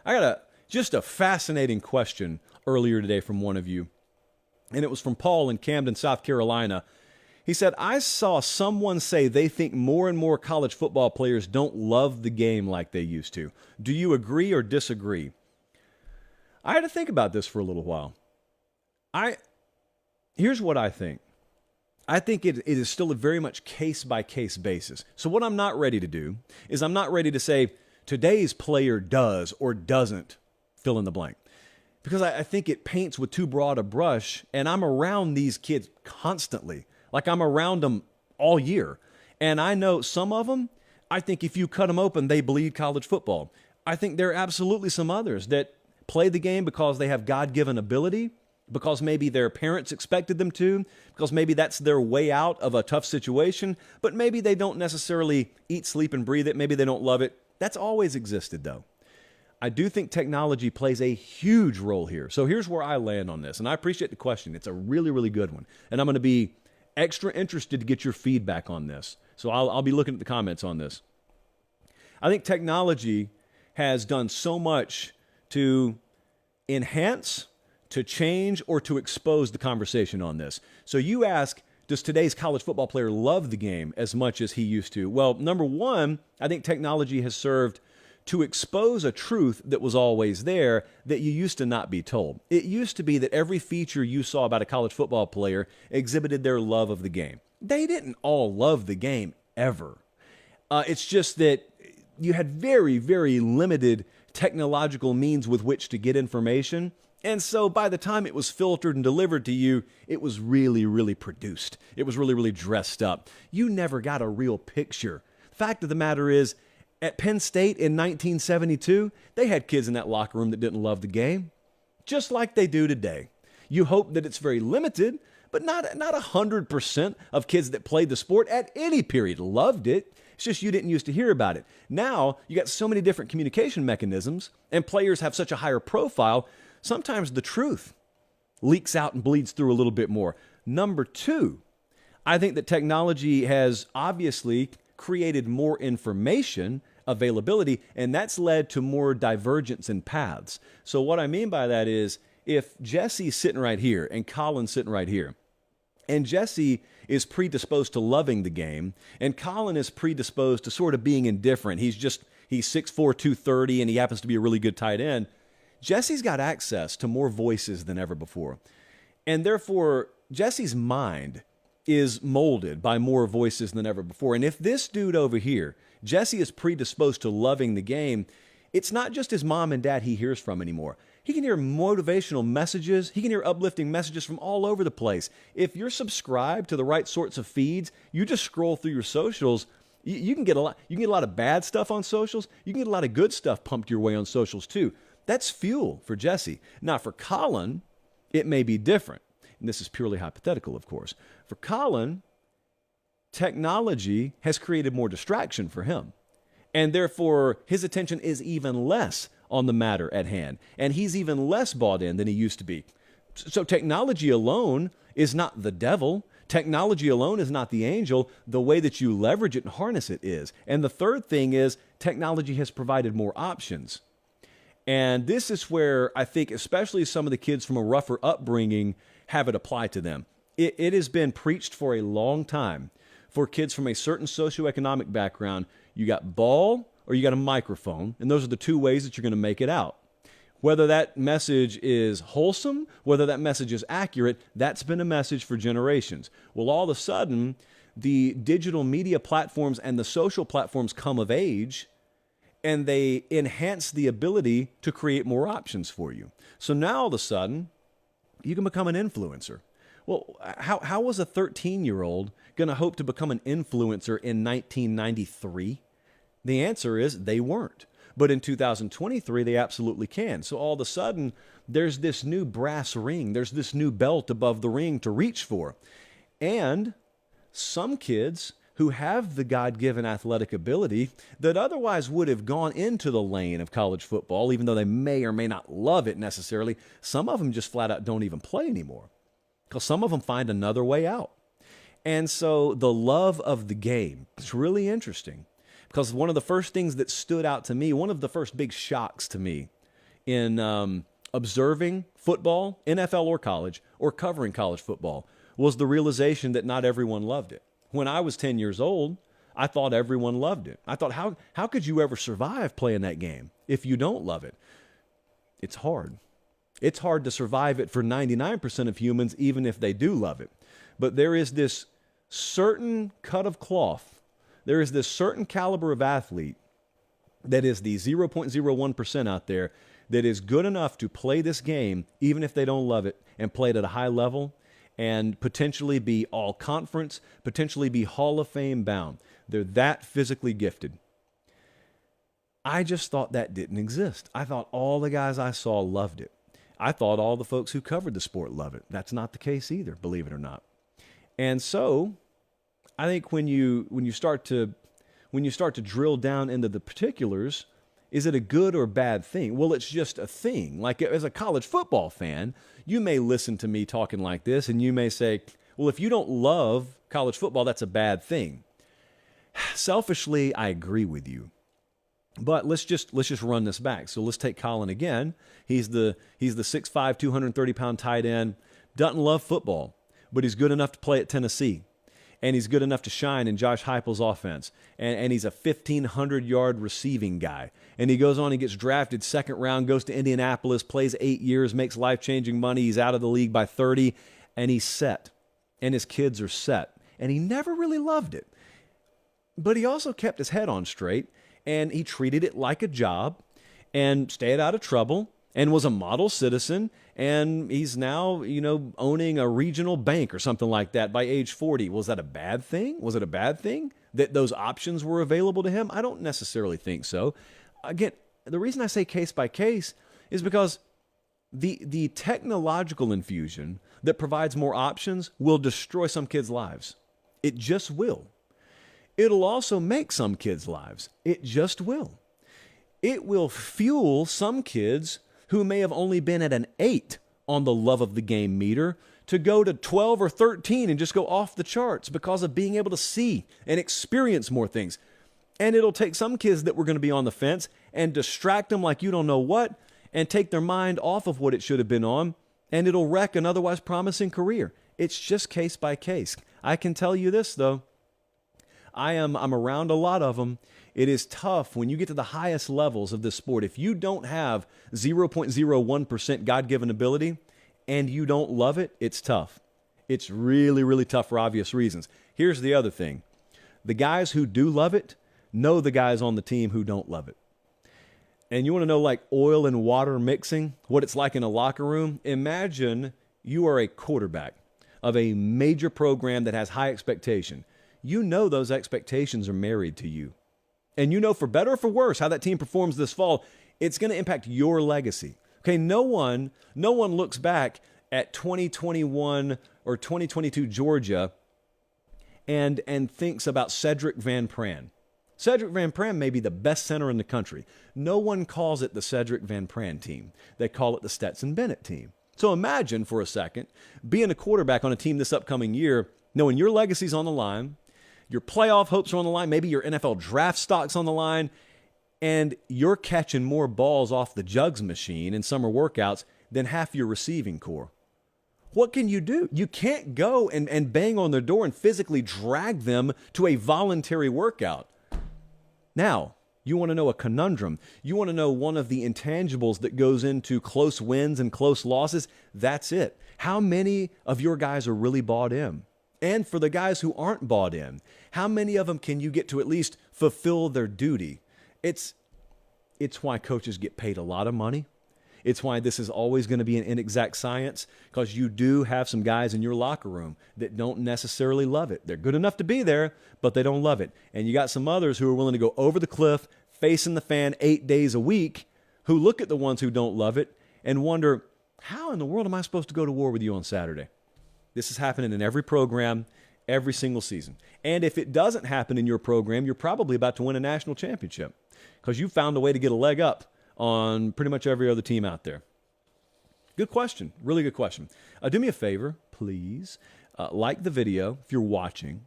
I got just a fascinating question earlier today from one of you, and it was from Paul in Camden, South Carolina. He said, I saw someone say they think more and more college football players don't love the game like they used to. Do you agree or disagree? I had to think about this for a little while. Here's what I think. I think it is still a very much case-by-case basis. So what I'm not ready to do is I'm not ready to say today's player does or doesn't fill in the blank. Because I think it paints with too broad a brush, and I'm around these kids constantly. Like I'm around them all year. And I know some of them, I think if you cut them open, they bleed college football. I think there are absolutely some others that play the game because they have God-given ability, because maybe their parents expected them to, because maybe that's their way out of a tough situation, but maybe they don't necessarily eat, sleep, and breathe it. Maybe they don't love it. That's always existed, though. I do think technology plays a huge role here. So here's where I land on this, and I appreciate the question. It's a really, really good one, and I'm going to be extra interested to get your feedback on this. So I'll be looking at the comments on this. I think technology has done so much to enhance, to change, or to expose the conversation on this. So you ask, does today's college football player love the game as much as he used to? Well, number one, I think technology has served to expose a truth that was always there that you used to not be told. It used to be that every feature you saw about a college football player exhibited their love of the game. They didn't all love the game ever. It's just that you had very, very limited technological means with which to get information. And so by the time it was filtered and delivered to you, it was really, really produced. It was really, really dressed up. You never got a real picture. Fact of the matter is, at Penn State in 1972, they had kids in that locker room that didn't love the game, just like they do today. You hope that it's very limited, but not 100% of kids that played the sport at any period loved it. It's just you didn't used to hear about it. Now, you got so many different communication mechanisms, and players have such a higher profile, sometimes the truth leaks out and bleeds through a little bit more. Number two, I think that technology has obviously created more information availability, and that's led to more divergence in paths. So what I mean by that is if Jesse's sitting right here and Colin's sitting right here, and Jesse is predisposed to loving the game, and Colin is predisposed to sort of being indifferent. He's 6'4", 230, and he happens to be a really good tight end. Jesse's got access to more voices than ever before. And therefore, Jesse's mind is molded by more voices than ever before. And if this dude over here, Jesse, is predisposed to loving the game, it's not just his mom and dad he hears from anymore. He can hear motivational messages. He can hear uplifting messages from all over the place. If you're subscribed to the right sorts of feeds, you just scroll through your socials, you can get a lot. You can get a lot of bad stuff on socials. You can get a lot of good stuff pumped your way on socials too. That's fuel for Jesse. Now for Colin, it may be different. And this is purely hypothetical, of course. For Colin, technology has created more distraction for him. And therefore, his attention is even less on the matter at hand. And he's even less bought in than he used to be. So technology alone is not the devil. Technology alone is not the angel. The way that you leverage it and harness it is. And the third thing is technology has provided more options. And this is where I think especially some of the kids from a rougher upbringing have it apply to them. It has been preached for a long time. For kids from a certain socioeconomic background, you got ball or you got a microphone, and those are the two ways that you're going to make it out. Whether that message is wholesome, whether that message is accurate, that's been a message for generations. Well, all of a sudden, the digital media platforms and the social platforms come of age, and they enhance the ability to create more options for you. So now all of a sudden, you can become an influencer. Well, how was a 13-year-old going to hope to become an influencer in 1993? The answer is they weren't. But in 2023, they absolutely can. So all of a sudden, there's this new brass ring. There's this new belt above the ring to reach for. And some kids who have the God-given athletic ability that otherwise would have gone into the lane of college football, even though they may or may not love it necessarily, some of them just flat out don't even play anymore because some of them find another way out. And so the love of the game, it's really interesting because one of the first things that stood out to me, one of the first big shocks to me in observing football, NFL or college, or covering college football was the realization that not everyone loved it. When I was 10 years old, I thought everyone loved it. I thought, how could you ever survive playing that game if you don't love it? It's hard. It's hard to survive it for 99% of humans, even if they do love it. But there is this certain cut of cloth. There is this certain caliber of athlete that is the 0.01% out there that is good enough to play this game, even if they don't love it, and play it at a high level, and potentially be all conference, potentially be Hall of Fame bound. They're that physically gifted. I just thought that didn't exist. I thought all the guys I saw loved it. I thought all the folks who covered the sport love it. That's not the case either, believe it or not. And so I think when you start to drill down into the particulars, is it a good or bad thing? Well, it's just a thing. Like as a college football fan, you may listen to me talking like this and you may say, well, if you don't love college football, that's a bad thing. Selfishly, I agree with you. But let's just run this back. So let's take Colin again. He's the 6'5", 230-pound tight end. Doesn't love football, but he's good enough to play at Tennessee. And he's good enough to shine in Josh Heupel's offense. And he's a 1,500-yard receiving guy. And he goes on, he gets drafted second round, goes to Indianapolis, plays 8 years, makes life-changing money. He's out of the league by 30, and he's set. And his kids are set. And he never really loved it. But he also kept his head on straight, and he treated it like a job and stayed out of trouble and was a model citizen, and he's now, owning a regional bank or something like that by age 40. Was that a bad thing? Was it a bad thing that those options were available to him? I don't necessarily think so. Again, the reason I say case by case is because the technological infusion that provides more options will destroy some kids' lives. It just will. It'll also make some kids' lives. It just will. It will fuel some kids who may have only been at an 8 on the love of the game meter to go to 12 or 13 and just go off the charts because of being able to see and experience more things. And it'll take some kids that were going to be on the fence and distract them like you don't know what and take their mind off of what it should have been on, and it'll wreck an otherwise promising career. It's just case by case. I can tell you this, though. I'm around a lot of them. It is tough when you get to the highest levels of this sport. If you don't have 0.01% God-given ability and you don't love it, it's tough. It's really, really tough for obvious reasons. Here's the other thing. The guys who do love it know the guys on the team who don't love it. And you want to know like oil and water mixing, what it's like in a locker room? Imagine you are a quarterback of a major program that has high expectation. You know those expectations are married to you. And you know for better or for worse how that team performs this fall, it's going to impact your legacy. Okay, no one looks back at 2021 or 2022 Georgia and thinks about Cedric Van Pran. Cedric Van Pran may be the best center in the country. No one calls it the Cedric Van Pran team. They call it the Stetson Bennett team. So imagine for a second being a quarterback on a team this upcoming year, knowing your legacy's on the line, your playoff hopes are on the line, maybe your NFL draft stock's on the line, and you're catching more balls off the jugs machine in summer workouts than half your receiving core. What can you do? You can't go and bang on their door and physically drag them to a voluntary workout. Now, you want to know a conundrum. You want to know one of the intangibles that goes into close wins and close losses. That's it. How many of your guys are really bought in? And for the guys who aren't bought in, how many of them can you get to at least fulfill their duty? It's why coaches get paid a lot of money. It's why this is always going to be an inexact science, because you do have some guys in your locker room that don't necessarily love it. They're good enough to be there, but they don't love it. And you got some others who are willing to go over the cliff, face in the fan 8 days a week who look at the ones who don't love it and wonder, how in the world am I supposed to go to war with you on Saturday? This is happening in every program, every single season. And if it doesn't happen in your program, you're probably about to win a national championship because you found a way to get a leg up on pretty much every other team out there. Good question. Really good question. Do me a favor, please. Like the video if you're watching,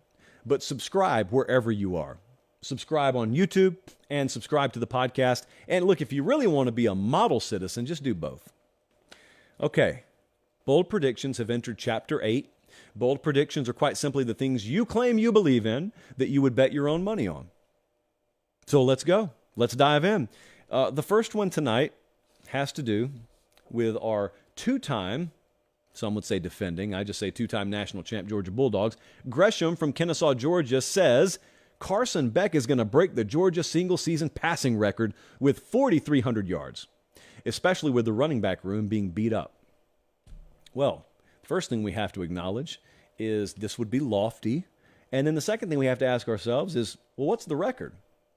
but subscribe wherever you are. Subscribe on YouTube and subscribe to the podcast. And look, if you really want to be a model citizen, just do both. Okay, bold predictions have entered Chapter 8. Bold predictions are quite simply the things you claim you believe in that you would bet your own money on. So let's go. Let's dive in. The first one tonight has to do with our two-time, some would say defending, I just say two-time national champ Georgia Bulldogs. Gresham from Kennesaw, Georgia says Carson Beck is going to break the Georgia single-season passing record with 4,300 yards, especially with the running back room being beat up. Well, first thing we have to acknowledge is this would be lofty. And then the second thing we have to ask ourselves is, well, what's the record?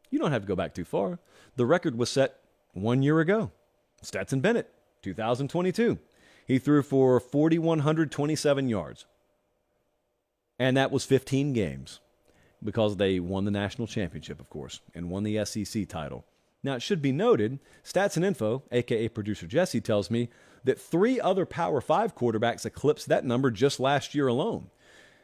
You don't have to go back too far. The record was set 1 year ago. Stetson Bennett, 2022. He threw for 4,127 yards. And that was 15 games because they won the national championship, of course, and won the SEC title. Now, it should be noted, Stats and Info, a.k.a. producer Jesse, tells me that 3 other Power 5 quarterbacks eclipsed that number just last year alone.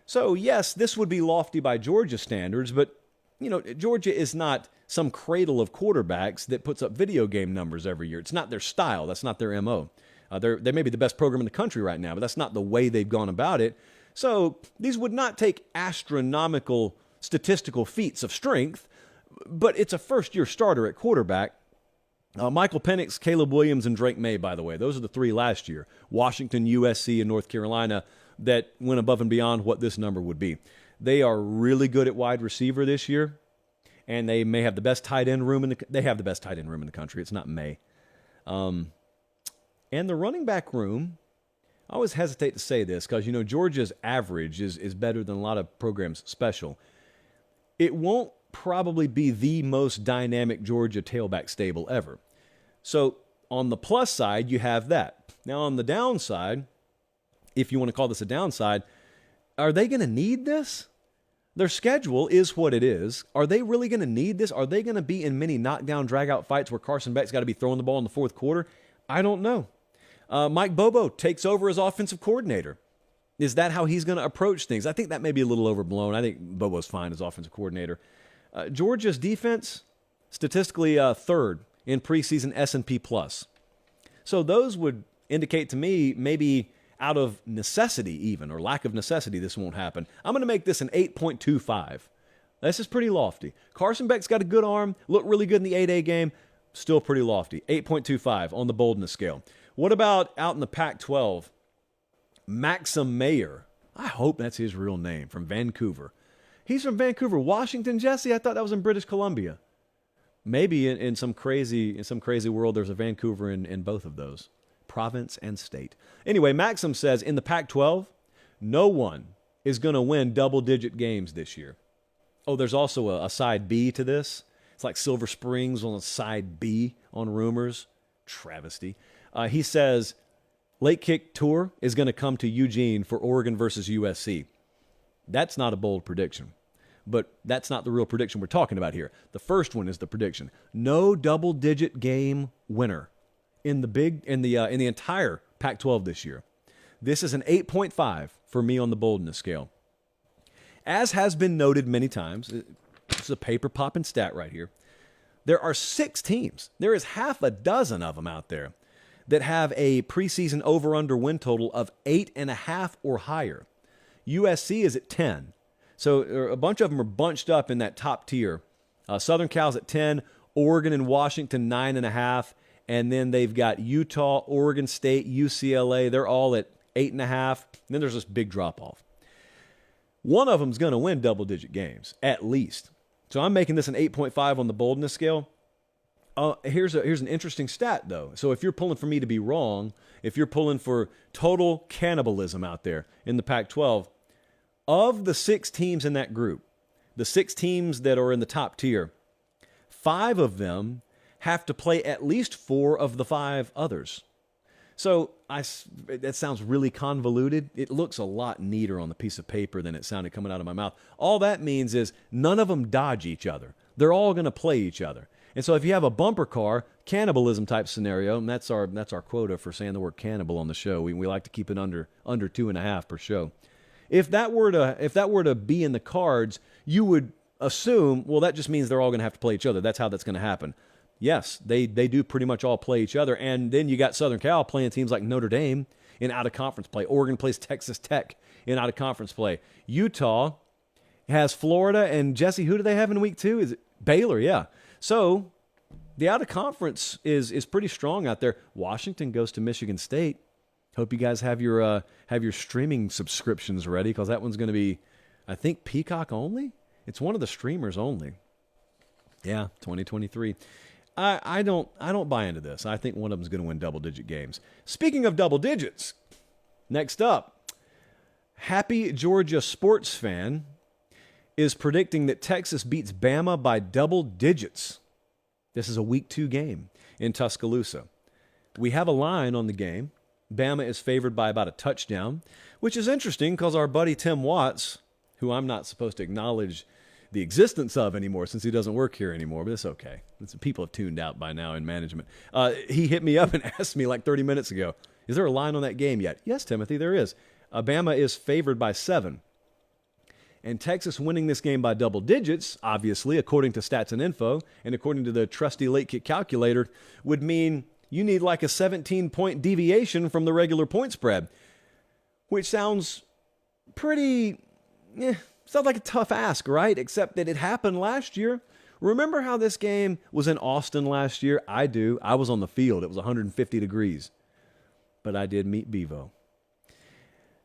So, yes, this would be lofty by Georgia standards, but, you know, Georgia is not some cradle of quarterbacks that puts up video game numbers every year. It's not their style. That's not their MO. They may be the best program in the country right now, but that's not the way they've gone about it. So these would not take astronomical statistical feats of strength, but it's a first-year starter at quarterback. Michael Penix, Caleb Williams, and Drake May, by the way. Those are the 3 last year. Washington, USC, and North Carolina that went above and beyond what this number would be. They are really good at wide receiver this year, and they may have the best tight end room they have the best tight end room in the country. It's not May. And the running back room, I always hesitate to say this because, you know, Georgia's average is better than a lot of programs' special. It won't probably be the most dynamic Georgia tailback stable ever. So on the plus side, you have that. Now on the downside, if you want to call this a downside, are they going to need this? Their schedule is what it is. Are they really going to need this? Are they going to be in many knockdown, drag-out fights where Carson Beck's got to be throwing the ball in the fourth quarter? I don't know. Mike Bobo takes over as offensive coordinator. Is that how he's going to approach things? I think that may be a little overblown. I think Bobo's fine as offensive coordinator. Georgia's defense, statistically third in preseason S&P+. So those would indicate to me maybe out of necessity even, or lack of necessity, this won't happen. I'm going to make this an 8.25. This is pretty lofty. Carson Beck's got a good arm, looked really good in the 8A game, still pretty lofty. 8.25 on the boldness scale. What about out in the Pac-12? Maxim Mayer. I hope that's his real name, from Vancouver. He's from Vancouver, Washington, Jesse. I thought that was in British Columbia. Maybe in some crazy world there's a Vancouver in both of those, province and state. Anyway, Maxim says in the Pac-12, no one is going to win double-digit games this year. Oh, there's also a side B to this. It's like Silver Springs on a side B on rumors. Travesty. He says Late Kick Tour is going to come to Eugene for Oregon versus USC. That's not a bold prediction, but that's not the real prediction we're talking about here. The first one is the prediction. No double-digit game winner in the entire Pac-12 this year. This is an 8.5 for me on the boldness scale. As has been noted many times, it's a paper-popping stat right here. There are 6 teams. There is half a dozen of them out there that have a preseason over-under win total of 8.5 or higher. USC is at 10. So a bunch of them are bunched up in that top tier. Southern Cal's at 10, Oregon and Washington 9.5, and then they've got Utah, Oregon State, UCLA. They're all at 8.5. Then there's this big drop-off. One of them's going to win double-digit games, at least. So I'm making this an 8.5 on the boldness scale. Here's an interesting stat, though. So if you're pulling for me to be wrong, if you're pulling for total cannibalism out there in the Pac-12, of the 6 teams in that group, the 6 teams that are in the top tier, 5 of them have to play at least 4 of the 5 others. So that sounds really convoluted. It looks a lot neater on the piece of paper than it sounded coming out of my mouth. All that means is none of them dodge each other. They're all going to play each other. And so if you have a bumper car, cannibalism type scenario, and that's our quota for saying the word cannibal on the show. We like to keep it under 2.5 per show. If that were to be in the cards, you would assume, well, that just means they're all going to have to play each other. That's how that's going to happen. Yes, they do pretty much all play each other. And then you got Southern Cal playing teams like Notre Dame in out-of-conference play. Oregon plays Texas Tech in out-of-conference play. Utah has Florida and Jesse, who do they have in week 2? Is it Baylor? Yeah. So the out-of-conference is pretty strong out there. Washington goes to Michigan State. Hope you guys have your streaming subscriptions ready, because that one's going to be, I think, Peacock only. It's one of the streamers only. Yeah, 2023. I don't buy into this. I think one of them is going to win double-digit games. Speaking of double digits, next up, Happy Georgia sports fan is predicting that Texas beats Bama by double digits. This is a week 2 game in Tuscaloosa. We have a line on the game. Bama is favored by about a touchdown, which is interesting because our buddy Tim Watts, who I'm not supposed to acknowledge the existence of anymore since he doesn't work here anymore, but it's okay. People have tuned out by now in management. He hit me up and asked me like 30 minutes ago, is there a line on that game yet? Yes, Timothy, there is. Bama is favored by 7. And Texas winning this game by double digits, obviously, according to Stats and Info, and according to the trusty late kick calculator, would mean you need like a 17-point deviation from the regular point spread, which sounds pretty... sounds like a tough ask, right? Except that it happened last year. Remember how this game was in Austin last year? I do. I was on the field. It was 150 degrees. But I did meet Bevo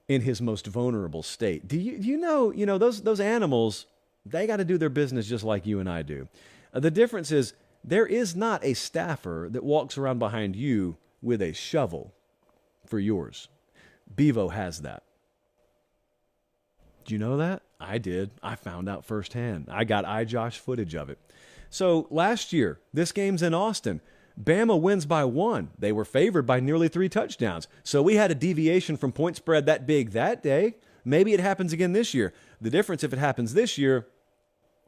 in his most vulnerable state. Do you know those animals, they got to do their business just like you and I do. The difference is there is not a staffer that walks around behind you with a shovel for yours. Bevo has that. Did you know that? I did. I found out firsthand. I got iJosh footage of it. So last year, this game's in Austin. Bama wins by 1. They were favored by nearly 3 touchdowns. So we had a deviation from point spread that big that day. Maybe it happens again this year. The difference, if it happens this year,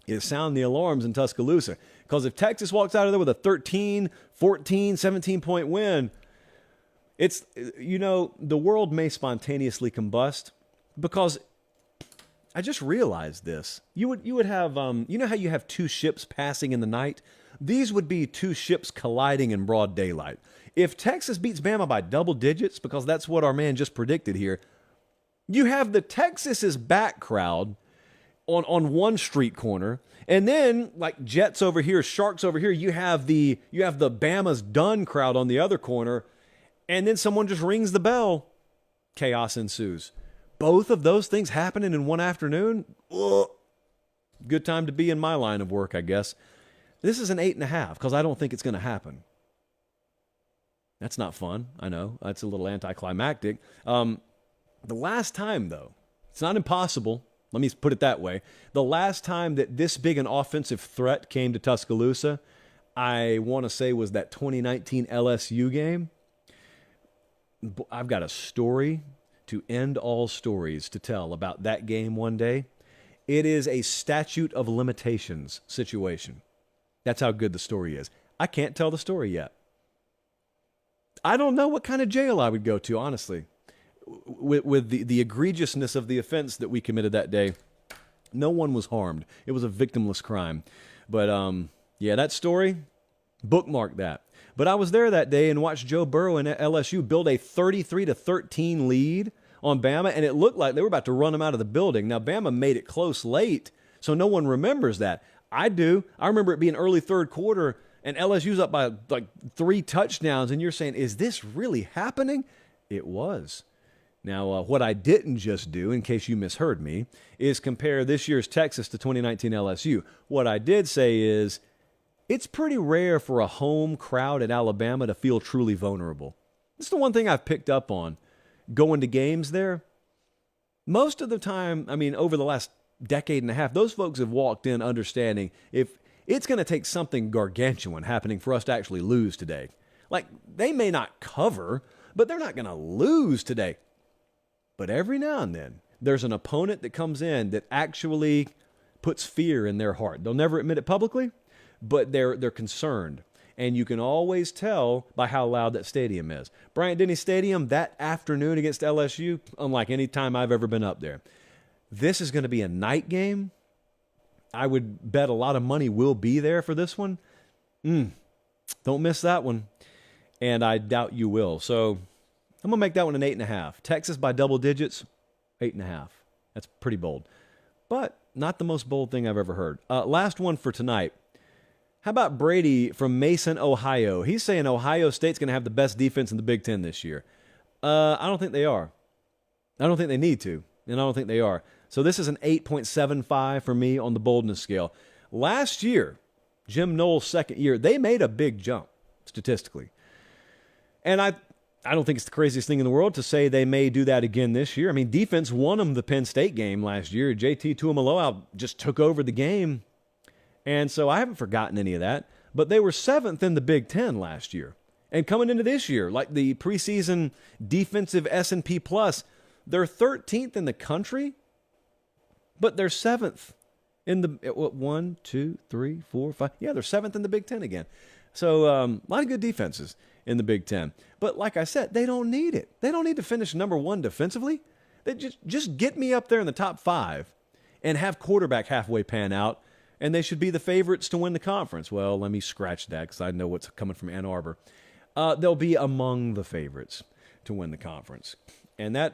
is sound the alarms in Tuscaloosa. Because if Texas walks out of there with a 13, 14, 17-point win, it's, the world may spontaneously combust, because I just realized this. You would have, how you have 2 ships passing in the night? These would be 2 ships colliding in broad daylight. If Texas beats Bama by double digits, because that's what our man just predicted here, you have the Texas's back crowd on one street corner, and then like Jets over here, Sharks over here, you have the Bama's done crowd on the other corner, and then someone just rings the bell. Chaos ensues. Both of those things happening in one afternoon? Ugh. Good time to be in my line of work, I guess. This is an 8.5 because I don't think it's going to happen. That's not fun. I know. That's a little anticlimactic. The last time, though, it's not impossible. Let me put it that way. The last time that this big an offensive threat came to Tuscaloosa, I want to say was that 2019 LSU game. I've got a story to end all stories to tell about that game one day. It is a statute of limitations situation. That's how good the story is. I can't tell the story yet. I don't know what kind of jail I would go to, honestly. With the egregiousness of the offense that we committed that day, no one was harmed. It was a victimless crime. But, that story, bookmark that. But I was there that day and watched Joe Burrow and LSU build a 33-13 lead on Bama, and it looked like they were about to run them out of the building. Now, Bama made it close late, so no one remembers that. I do. I remember it being early third quarter, and LSU's up by like 3 touchdowns, and you're saying, is this really happening? It was. Now, what I didn't just do, in case you misheard me, is compare this year's Texas to 2019 LSU. What I did say is, it's pretty rare for a home crowd at Alabama to feel truly vulnerable. It's the one thing I've picked up on going to games there. Most of the time, over the last decade and a half, those folks have walked in understanding if It's going to take something gargantuan happening for us to actually lose today. Like, they may not cover, but they're not going to lose today. But every now and then, there's an opponent that comes in that actually puts fear in their heart. They'll never admit it publicly, but they're concerned. And you can always tell by how loud that stadium is. Bryant-Denny Stadium that afternoon against LSU, unlike any time I've ever been up there. This is going to be a night game. I would bet a lot of money will be there for this one. Don't miss that one. And I doubt you will. So I'm going to make that one an 8.5. Texas by double digits, 8.5. That's pretty bold. But not the most bold thing I've ever heard. Last one for tonight. How about Brady from Mason, Ohio? He's saying Ohio State's going to have the best defense in the Big Ten this year. I don't think they are. I don't think they need to, and I don't think they are. So this is an 8.75 for me on the boldness scale. Last year, Jim Knowles' second year, they made a big jump statistically. And I don't think it's the craziest thing in the world to say they may do that again this year. I mean, defense won them the Penn State game last year. JT Tuimoloau just took over the game. And so I haven't forgotten any of that. But they were 7th in the Big Ten last year. And coming into this year, like the preseason defensive S&P Plus, they're 13th in the country, but they're 7th in the, 1, 2, 3, 4, 5. Yeah, they're 7th in the Big Ten again. So a lot of good defenses in the Big Ten. But like I said, they don't need it. They don't need to finish number 1 defensively. They just get me up there in the top 5 and have quarterback halfway pan out, and they should be the favorites to win the conference. Well, let me scratch that because I know what's coming from Ann Arbor. They'll be among the favorites to win the conference. And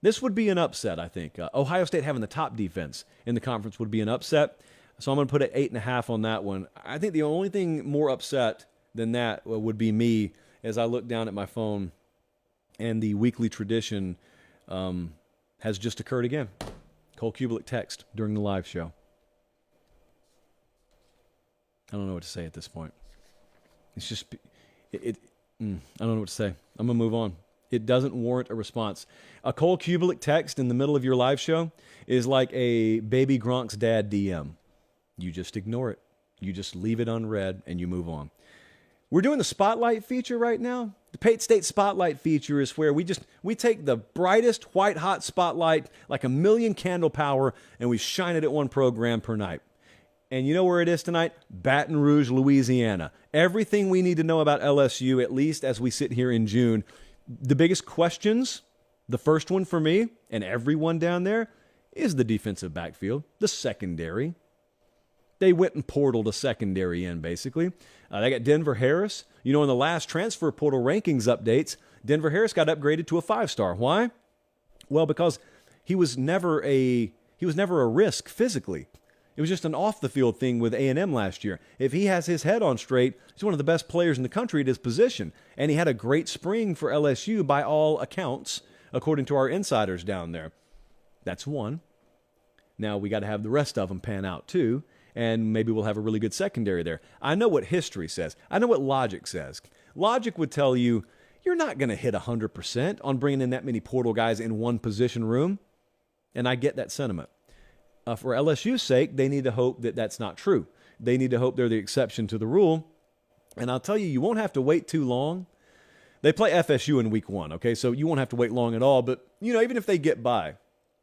this would be an upset, I think. Ohio State having the top defense in the conference would be an upset. So I'm going to put an 8.5 on that one. I think the only thing more upset than that would be me as I look down at my phone and the weekly tradition has just occurred again. Cole Kubelik text during the live show. I don't know what to say at this point. It's just, I don't know what to say. I'm going to move on. It doesn't warrant a response. A Cole Kubelik text in the middle of your live show is like a baby Gronk's dad DM. You just ignore it. You just leave it unread and you move on. We're doing the Spotlight feature right now. The Pate State Spotlight feature is where we take the brightest white hot spotlight, like 1,000,000 candle power, and we shine it at one program per night. And you know where it is tonight? Baton Rouge, Louisiana. Everything we need to know about LSU, at least as we sit here in June. The biggest questions, the first one for me and everyone down there, is the defensive backfield, the secondary. They went and portaled a secondary in, basically. They got Denver Harris. You know, in the last transfer portal rankings updates, Denver Harris got upgraded to a 5-star. Why? Well, because he was never a risk physically. It was just an off-the-field thing with A&M last year. If he has his head on straight, he's one of the best players in the country at his position. And he had a great spring for LSU by all accounts, according to our insiders down there. That's one. Now, we got to have the rest of them pan out, too. And maybe we'll have a really good secondary there. I know what history says. I know what logic says. Logic would tell you, you're not going to hit 100% on bringing in that many portal guys in one position room. And I get that sentiment. For LSU's sake, they need to hope that that's not true. They need to hope they're the exception to the rule. And I'll tell you, you won't have to wait too long. They play FSU in week 1, okay? So you won't have to wait long at all. But, you know, even if they get by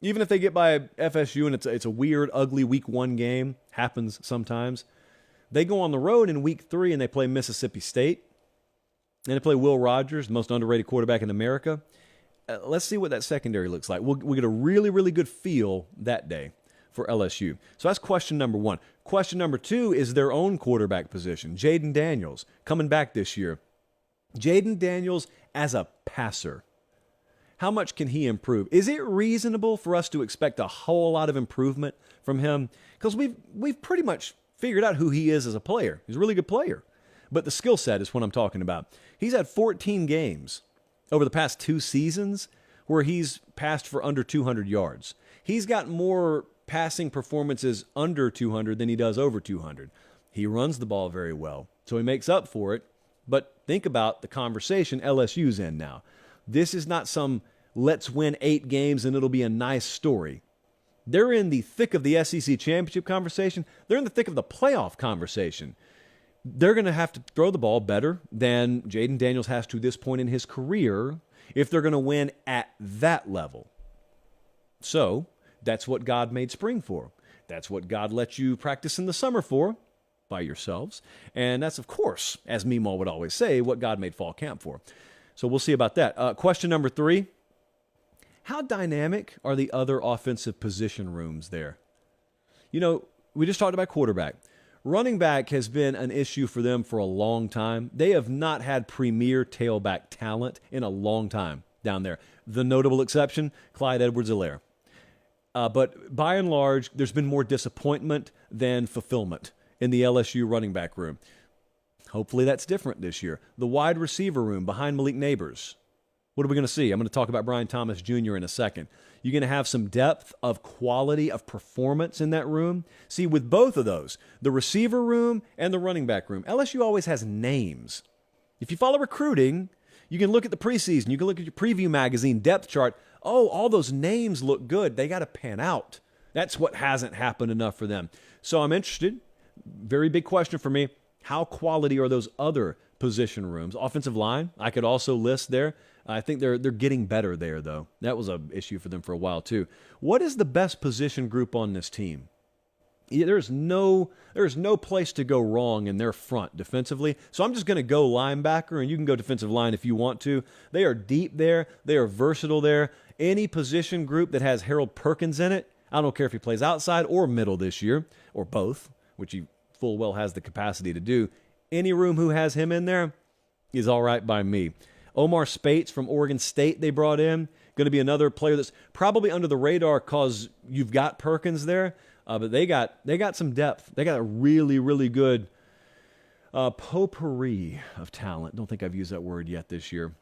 FSU and it's a weird, ugly week 1 game, happens sometimes, they go on the road in week 3 and they play Mississippi State. And they play Will Rogers, the most underrated quarterback in America. Let's see what that secondary looks like. We'll get a really, really good feel that day for LSU. So that's question number 1. Question number 2 is their own quarterback position. Jayden Daniels coming back this year. Jayden Daniels as a passer. How much can he improve? Is it reasonable for us to expect a whole lot of improvement from him? Because we've pretty much figured out who he is as a player. He's a really good player. But the skill set is what I'm talking about. He's had 14 games over the past 2 seasons where he's passed for under 200 yards. He's got more passing performances under 200 than he does over 200. He runs the ball very well, so he makes up for it. But think about the conversation LSU's in now. This is not some let's win 8 games and it'll be a nice story. They're in the thick of the SEC championship conversation. They're in the thick of the playoff conversation. They're going to have to throw the ball better than Jayden Daniels has to this point in his career if they're going to win at that level. So that's what God made spring for. That's what God let you practice in the summer for by yourselves. And that's, of course, as Meemaw would always say, what God made fall camp for. So we'll see about that. Question number 3. How dynamic are the other offensive position rooms there? You know, we just talked about quarterback. Running back has been an issue for them for a long time. They have not had premier tailback talent in a long time down there. The notable exception, Clyde Edwards-Helaire. But by and large, there's been more disappointment than fulfillment in the LSU running back room. Hopefully that's different this year. The wide receiver room behind Malik Neighbors. What are we going to see? I'm going to talk about Brian Thomas Jr. in a second. You're going to have some depth of quality of performance in that room. See, with both of those, the receiver room and the running back room, LSU always has names. If you follow recruiting, you can look at the preseason. You can look at your preview magazine depth chart. Oh, all those names look good. They got to pan out. That's what hasn't happened enough for them. So I'm interested. Very big question for me. How quality are those other position rooms? Offensive line, I could also list there. I think they're getting better there, though. That was an issue for them for a while, too. What is the best position group on this team? There's no place to go wrong in their front defensively. So I'm just going to go linebacker, and you can go defensive line if you want to. They are deep there. They are versatile there. Any position group that has Harold Perkins in it, I don't care if he plays outside or middle this year, or both, which he full well has the capacity to do. Any room who has him in there is all right by me. Omar Spates from Oregon State they brought in. Going to be another player that's probably under the radar because you've got Perkins there. But they got some depth. They got a really, really good potpourri of talent. Don't think I've used that word yet this year.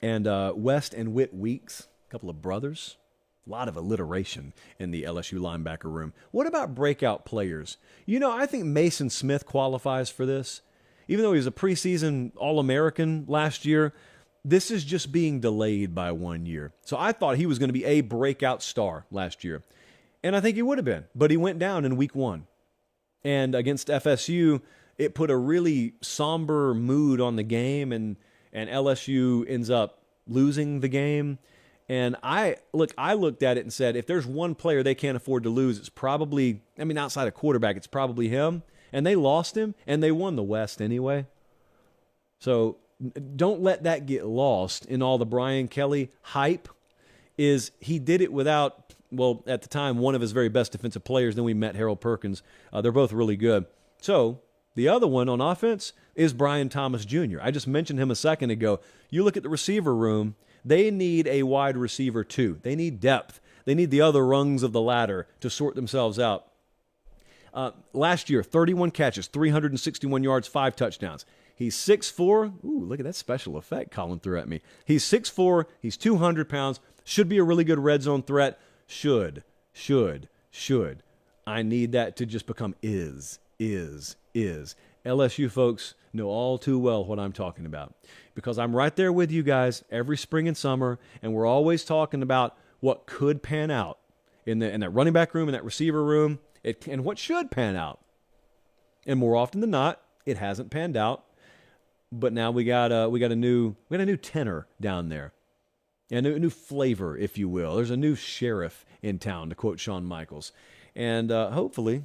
And West and Whit Weeks, a couple of brothers. A lot of alliteration in the LSU linebacker room. What about breakout players? You know, I think Maason Smith qualifies for this. Even though he was a preseason All-American last year, this is just being delayed by 1 year. So I thought he was going to be a breakout star last year. And I think he would have been, but he went down in week 1. And against FSU, it put a really somber mood on the game, and LSU ends up losing the game. And I looked at it and said, if there's one player they can't afford to lose, it's probably, outside of quarterback, it's probably him. And they lost him, and they won the West anyway. So don't let that get lost in all the Brian Kelly hype. He did it without, well, at the time, one of his very best defensive players. Then we met Harold Perkins. They're both really good. So the other one on offense is Brian Thomas Jr. I just mentioned him a second ago. You look at the receiver room, they need a wide receiver too. They need depth. They need the other rungs of the ladder to sort themselves out. Last year, 31 catches, 361 yards, 5 touchdowns. He's 6'4". Ooh, look at that special effect Colin threw at me. He's 6'4". He's 200 pounds. Should be a really good red zone threat. Should. I need that to just become is. LSU folks know all too well what I'm talking about because I'm right there with you guys every spring and summer, and we're always talking about what could pan out in that running back room, in that receiver room, and what should pan out. And more often than not, it hasn't panned out. But now we got a new tenor down there, and a new flavor, if you will. There's a new sheriff in town, to quote Shawn Michaels, and hopefully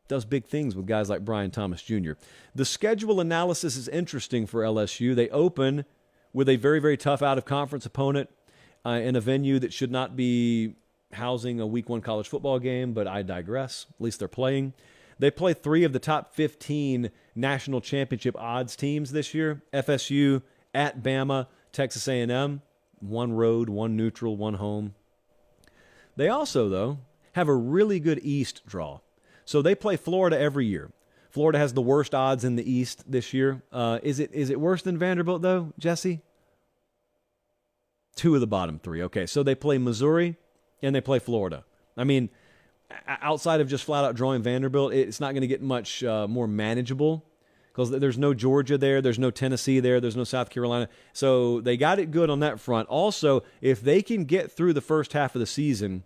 does big things with guys like Brian Thomas Jr. The schedule analysis is interesting for LSU. They open with a very, very tough out-of-conference opponent in a venue that should not be housing a Week 1 college football game, but I digress. At least they're playing. They play 3 of the top 15 national championship odds teams this year. FSU, at Bama, Texas A&M. 1 road, 1 neutral, 1 home. They also, though, have a really good East draw. So they play Florida every year. Florida has the worst odds in the East this year. Is it worse than Vanderbilt, though, Jesse? 2 of the bottom 3. Okay, so they play Missouri and they play Florida. Outside of just flat-out drawing Vanderbilt, it's not going to get much more manageable because there's no Georgia there, there's no Tennessee there, there's no South Carolina. So they got it good on that front. Also, if they can get through the first half of the season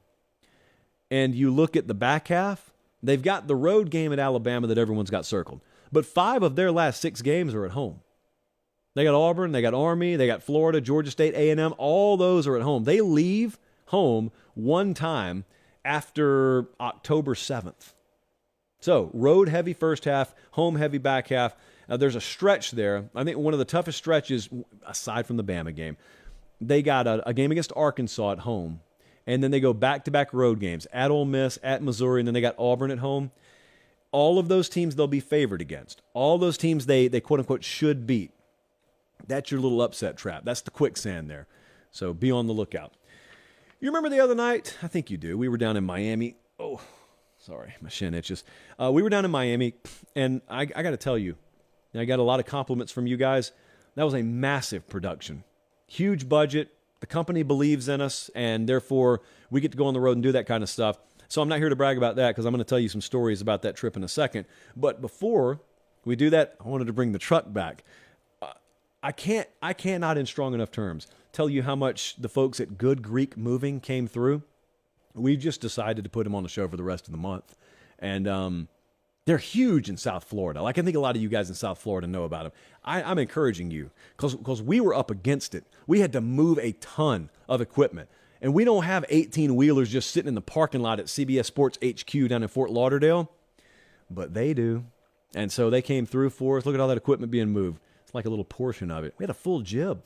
and you look at the back half, they've got the road game at Alabama that everyone's got circled. But 5 of their last 6 games are at home. They got Auburn, they got Army, they got Florida, Georgia State, A&M. All those are at home. They leave home one time after October 7th. So road heavy first half, home heavy back half. There's a stretch there. I think one of the toughest stretches, aside from the Bama game, they got a game against Arkansas at home, and then they go back-to-back road games at Ole Miss, at Missouri, and then they got Auburn at home. All of those teams they'll be favored against. All those teams they quote-unquote should beat. That's your little upset trap. That's the quicksand there. So be on the lookout. You remember the other night? I think you do. We were down in Miami. Oh, sorry, my shin itches. We were down in Miami, and I got to tell you, I got a lot of compliments from you guys. That was a massive production. Huge budget. The company believes in us, and therefore we get to go on the road and do that kind of stuff. So I'm not here to brag about that because I'm going to tell you some stories about that trip in a second. But before we do that, I wanted to bring the truck back. I cannot in strong enough terms tell you how much the folks at Good Greek Moving came through. We just decided to put them on the show for the rest of the month. And they're huge in South Florida. Like, I think a lot of you guys in South Florida know about them. I'm encouraging you because we were up against it. We had to move a ton of equipment. And we don't have 18-wheelers just sitting in the parking lot at CBS Sports HQ down in Fort Lauderdale. But they do. And so they came through for us. Look at all that equipment being moved. It's like a little portion of it. We had a full jib.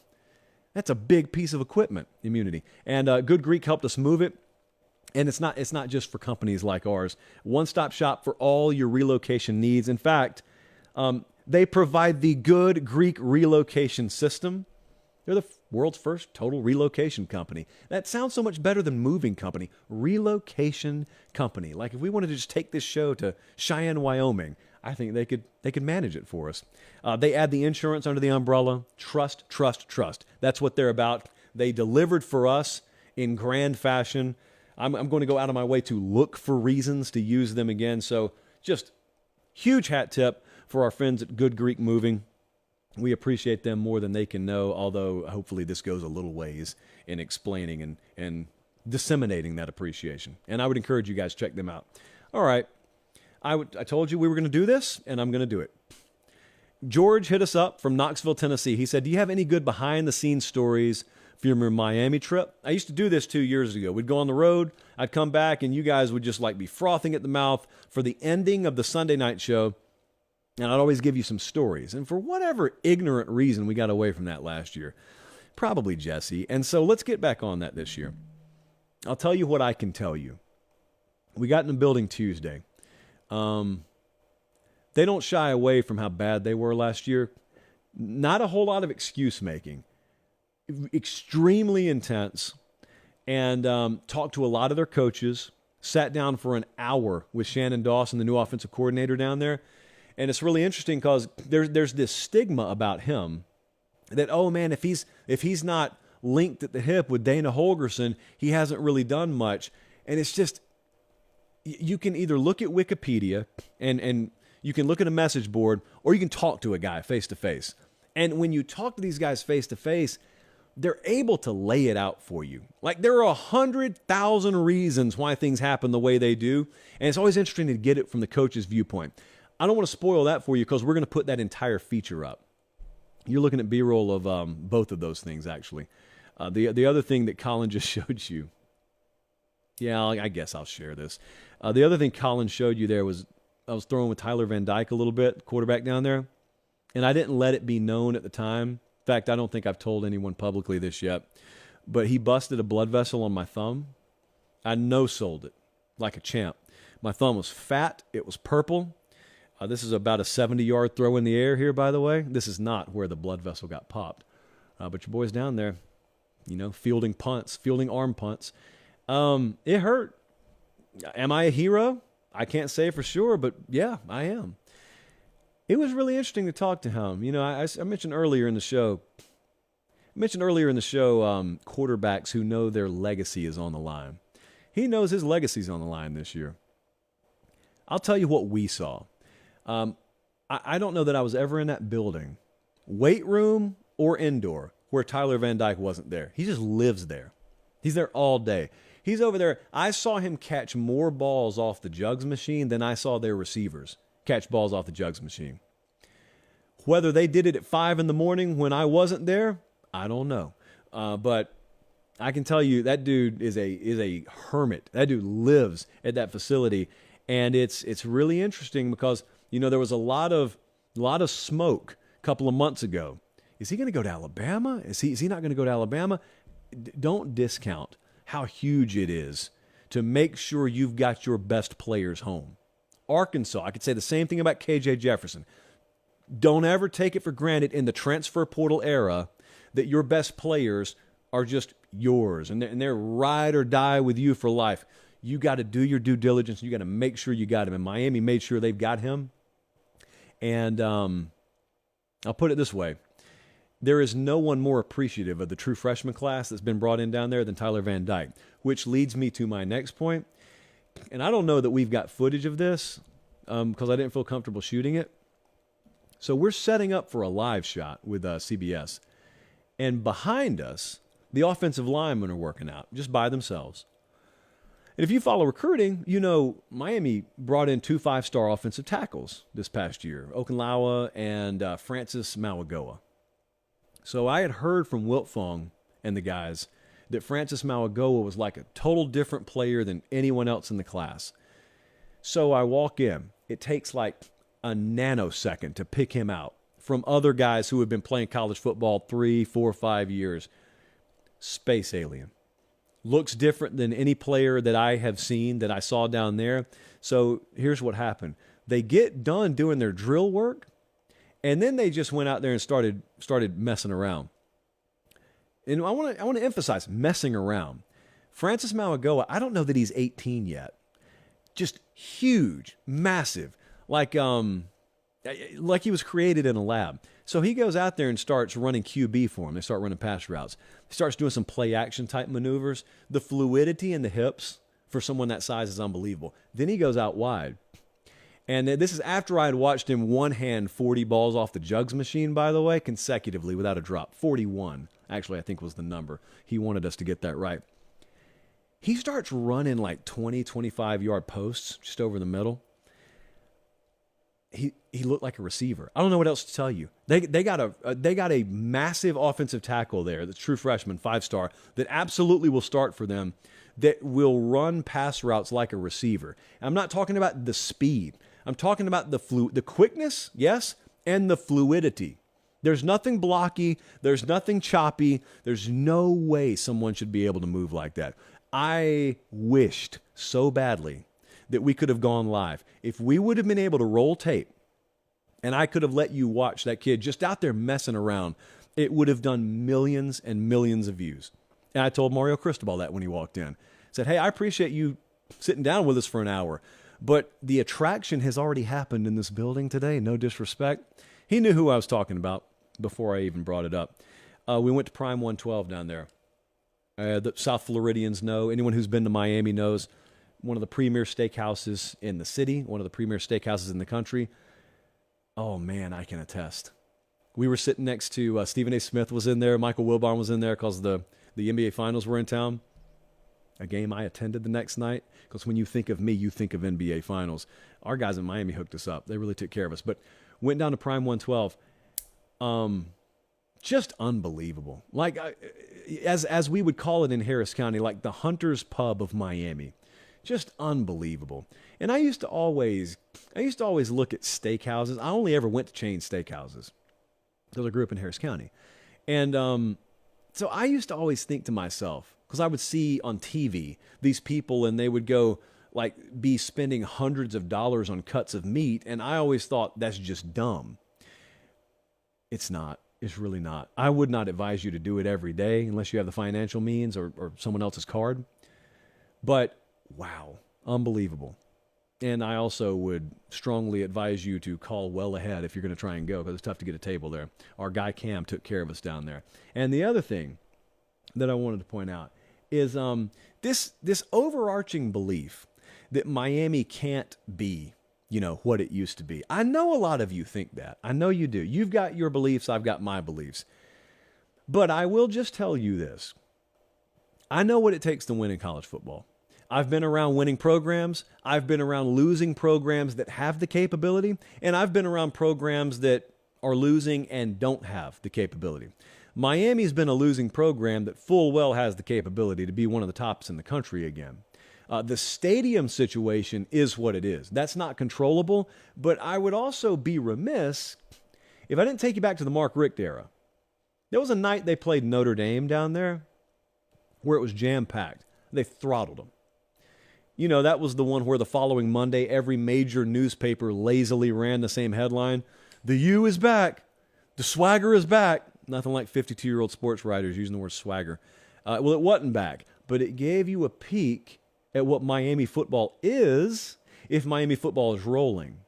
That's a big piece of equipment, Immunity. And Good Greek helped us move it. And it's not just for companies like ours. One-stop shop for all your relocation needs. In fact, they provide the Good Greek relocation system. They're the world's first total relocation company. That sounds so much better than moving company. Relocation company. Like if we wanted to just take this show to Cheyenne, Wyoming, I think they could manage it for us. They add the insurance under the umbrella. Trust, trust, trust. That's what they're about. They delivered for us in grand fashion. I'm going to go out of my way to look for reasons to use them again. So just huge hat tip for our friends at Good Greek Moving. We appreciate them more than they can know, although hopefully this goes a little ways in explaining and disseminating that appreciation. And I would encourage you guys to check them out. All right. I told you we were going to do this, and I'm going to do it. George hit us up from Knoxville, Tennessee. He said, do you have any good behind-the-scenes stories for your Miami trip? I used to do this 2 years ago. We'd go on the road, I'd come back, and you guys would just like be frothing at the mouth for the ending of the Sunday night show, and I'd always give you some stories. And for whatever ignorant reason, we got away from that last year. Probably Jesse. And so let's get back on that this year. I'll tell you what I can tell you. We got in the building Tuesday. They don't shy away from how bad they were last year. Not a whole lot of excuse making. Extremely intense, and talked to a lot of their coaches, sat down for an hour with Shannon Dawson, the new offensive coordinator down there. And it's really interesting because there's this stigma about him that, oh man, if he's not linked at the hip with Dana Holgerson, he hasn't really done much. And it's just, you can either look at Wikipedia and you can look at a message board, or you can talk to a guy face to face. And when you talk to these guys face to face, they're able to lay it out for you. Like there are 100,000 reasons why things happen the way they do. And it's always interesting to get it from the coach's viewpoint. I don't want to spoil that for you because we're going to put that entire feature up. You're looking at B-roll of both of those things, actually. The other thing that Colin just showed you. Yeah, I guess I'll share this. The other thing Colin showed you there was I was throwing with Tyler Van Dyke a little bit, quarterback down there. And I didn't let it be known at the time. In fact, I don't think I've told anyone publicly this yet. But he busted a blood vessel on my thumb. I no-sold it like a champ. My thumb was fat. It was purple. This is about a 70-yard throw in the air here, by the way. This is not where the blood vessel got popped. But your boy's down there, fielding punts, fielding arm punts. It hurt. Am I a hero? I can't say for sure, but yeah, I am. It was really interesting to talk to him. I mentioned earlier in the show, quarterbacks who know their legacy is on the line. He knows his legacy's on the line this year. I'll tell you what we saw. I don't know that I was ever in that building, weight room or indoor, where Tyler Van Dyke wasn't there. He just lives there. He's there all day. He's over there. I saw him catch more balls off the jugs machine than I saw their receivers catch balls off the jugs machine. Whether they did it at 5 a.m. when I wasn't there, I don't know. But I can tell you that dude is a hermit. That dude lives at that facility, and it's really interesting because there was a lot of smoke a couple of months ago. Is he going to go to Alabama? Is he not going to go to Alabama? Don't discount how huge it is to make sure you've got your best players home. Arkansas, I could say the same thing about KJ Jefferson. Don't ever take it for granted in the transfer portal era that your best players are just yours and they're ride or die with you for life. You got to do your due diligence. You got to make sure you got him. And Miami made sure they've got him. And I'll put it this way. There is no one more appreciative of the true freshman class that's been brought in down there than Tyler Van Dyke, which leads me to my next point. And I don't know that we've got footage of this because I didn't feel comfortable shooting it. So we're setting up for a live shot with CBS. And behind us, the offensive linemen are working out just by themselves. And if you follow recruiting, Miami brought in 2 5-star offensive tackles this past year, Okunlawa and Francis Mauigoa. So I had heard from Wiltfong and the guys that Francis Mauigoa was like a total different player than anyone else in the class. So I walk in. It takes like a nanosecond to pick him out from other guys who have been playing college football 3, 4, 5 years. Space alien. Looks different than any player that I have seen that I saw down there. So here's what happened. They get done doing their drill work, and then they just went out there and started messing around. And I want to emphasize messing around. Francis Mauigoa, I don't know that he's 18 yet. Just huge, massive, like he was created in a lab. So he goes out there and starts running QB for him. They start running pass routes. He starts doing some play action type maneuvers. The fluidity in the hips for someone that size is unbelievable. Then he goes out wide. And this is after I had watched him one-hand 40 balls off the jugs machine, by the way, consecutively without a drop. 41, actually, I think was the number. He wanted us to get that right. He starts running like 20, 25-yard posts just over the middle. He looked like a receiver. I don't know what else to tell you. They got a massive offensive tackle there, the true freshman, 5-star, that absolutely will start for them, that will run pass routes like a receiver. I'm not talking about the speed. I'm talking about the quickness, yes, and the fluidity. There's nothing blocky. There's nothing choppy. There's no way someone should be able to move like that. I wished so badly that we could have gone live. If we would have been able to roll tape and I could have let you watch that kid just out there messing around, it would have done millions and millions of views. And I told Mario Cristobal that when he walked in. I said, hey, I appreciate you sitting down with us for an hour, but the attraction has already happened in this building today. No disrespect. He knew who I was talking about before I even brought it up. We went to Prime 112 down there. The South Floridians know. Anyone who's been to Miami knows. One of the premier steakhouses in the city, one of the premier steakhouses in the country. Oh, man, I can attest. We were sitting next to Stephen A. Smith was in there. Michael Wilbon was in there because the NBA Finals were in town. A game I attended the next night because when you think of me, you think of NBA Finals. Our guys in Miami hooked us up. They really took care of us. But went down to Prime 112. Just unbelievable. Like, as we would call it in Harris County, like the Hunter's Pub of Miami. Just unbelievable. And I used to always look at steakhouses. I only ever went to chain steakhouses because I grew up in Harris County. And so I used to always think to myself, because I would see on TV these people and they would go like be spending hundreds of dollars on cuts of meat. And I always thought that's just dumb. It's not. It's really not. I would not advise you to do it every day unless you have the financial means or someone else's card. But wow, unbelievable. And I also would strongly advise you to call well ahead if you're going to try and go because it's tough to get a table there. Our guy Cam took care of us down there. And the other thing that I wanted to point out is this overarching belief that Miami can't be, what it used to be. I know a lot of you think that. I know you do. You've got your beliefs. I've got my beliefs. But I will just tell you this. I know what it takes to win in college football. I've been around winning programs. I've been around losing programs that have the capability, and I've been around programs that are losing and don't have the capability. Miami's been a losing program that full well has the capability to be one of the tops in the country again. The stadium situation is what it is. That's not controllable, but I would also be remiss if I didn't take you back to the Mark Richt era. There was a night they played Notre Dame down there where it was jam-packed. They throttled them. You know, that was the one where the following Monday, every major newspaper lazily ran the same headline. The U is back. The swagger is back. Nothing like 52-year-old sports writers using the word swagger. Well, it wasn't back, but it gave you a peek at what Miami football is if Miami football is rolling.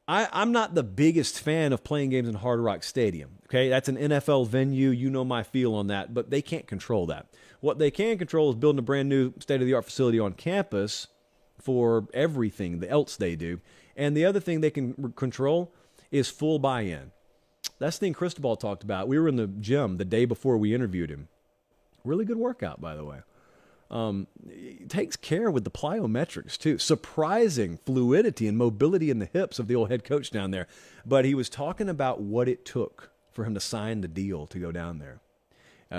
I'm not the biggest fan of playing games in Hard Rock Stadium. Okay, that's an NFL venue. You know my feel on that, but they can't control that. What they can control is building a brand new state-of-the-art facility on campus for everything else they do. And the other thing they can control is full buy-in. That's the thing Cristobal talked about. We were in the gym the day before we interviewed him. Really good workout, by the way. It takes care with the plyometrics, too. Surprising fluidity and mobility in the hips of the old head coach down there. But he was talking about what it took for him to sign the deal to go down there.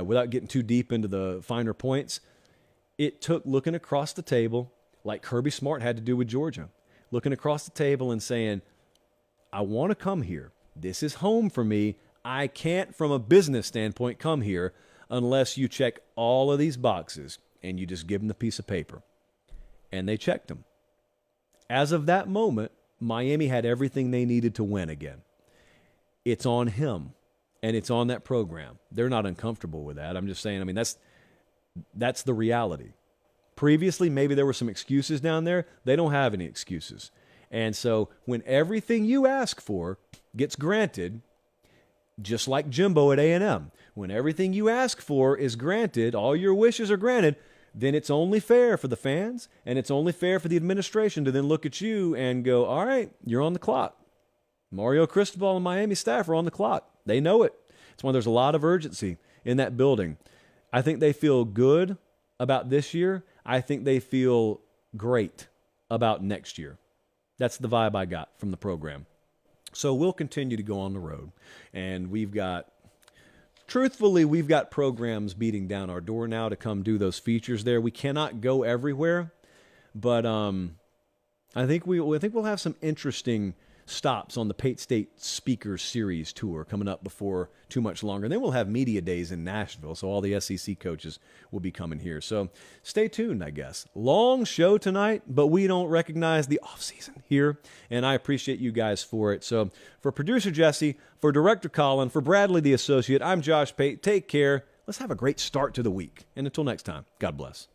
Without getting too deep into the finer points, it took looking across the table, like Kirby Smart had to do with Georgia, looking across the table and saying, I want to come here. This is home for me. I can't, from a business standpoint, come here unless you check all of these boxes. And you just give them the piece of paper. And they checked them. As of that moment, Miami had everything they needed to win again. It's on him, and it's on that program. They're not uncomfortable with that. I'm just saying, that's the reality. Previously, maybe there were some excuses down there. They don't have any excuses. And so when everything you ask for gets granted, just like Jimbo at A&M, when everything you ask for is granted, all your wishes are granted, then it's only fair for the fans and it's only fair for the administration to then look at you and go, all right, you're on the clock. Mario Cristobal and Miami staff are on the clock. They know it. It's why there's a lot of urgency in that building. I think they feel good about this year. I think they feel great about next year. That's the vibe I got from the program. So we'll continue to go on the road. And we've got programs beating down our door now to come do those features there. We cannot go everywhere, but I think we'll have some interesting stops on the Pate State Speakers Series tour coming up before too much longer. And then we'll have media days in Nashville, so all the SEC coaches will be coming here. So stay tuned, I guess. Long show tonight, but we don't recognize the offseason here, and I appreciate you guys for it. So for producer Jesse, for director Colin, for Bradley the associate, I'm Josh Pate. Take care. Let's have a great start to the week. And until next time, God bless.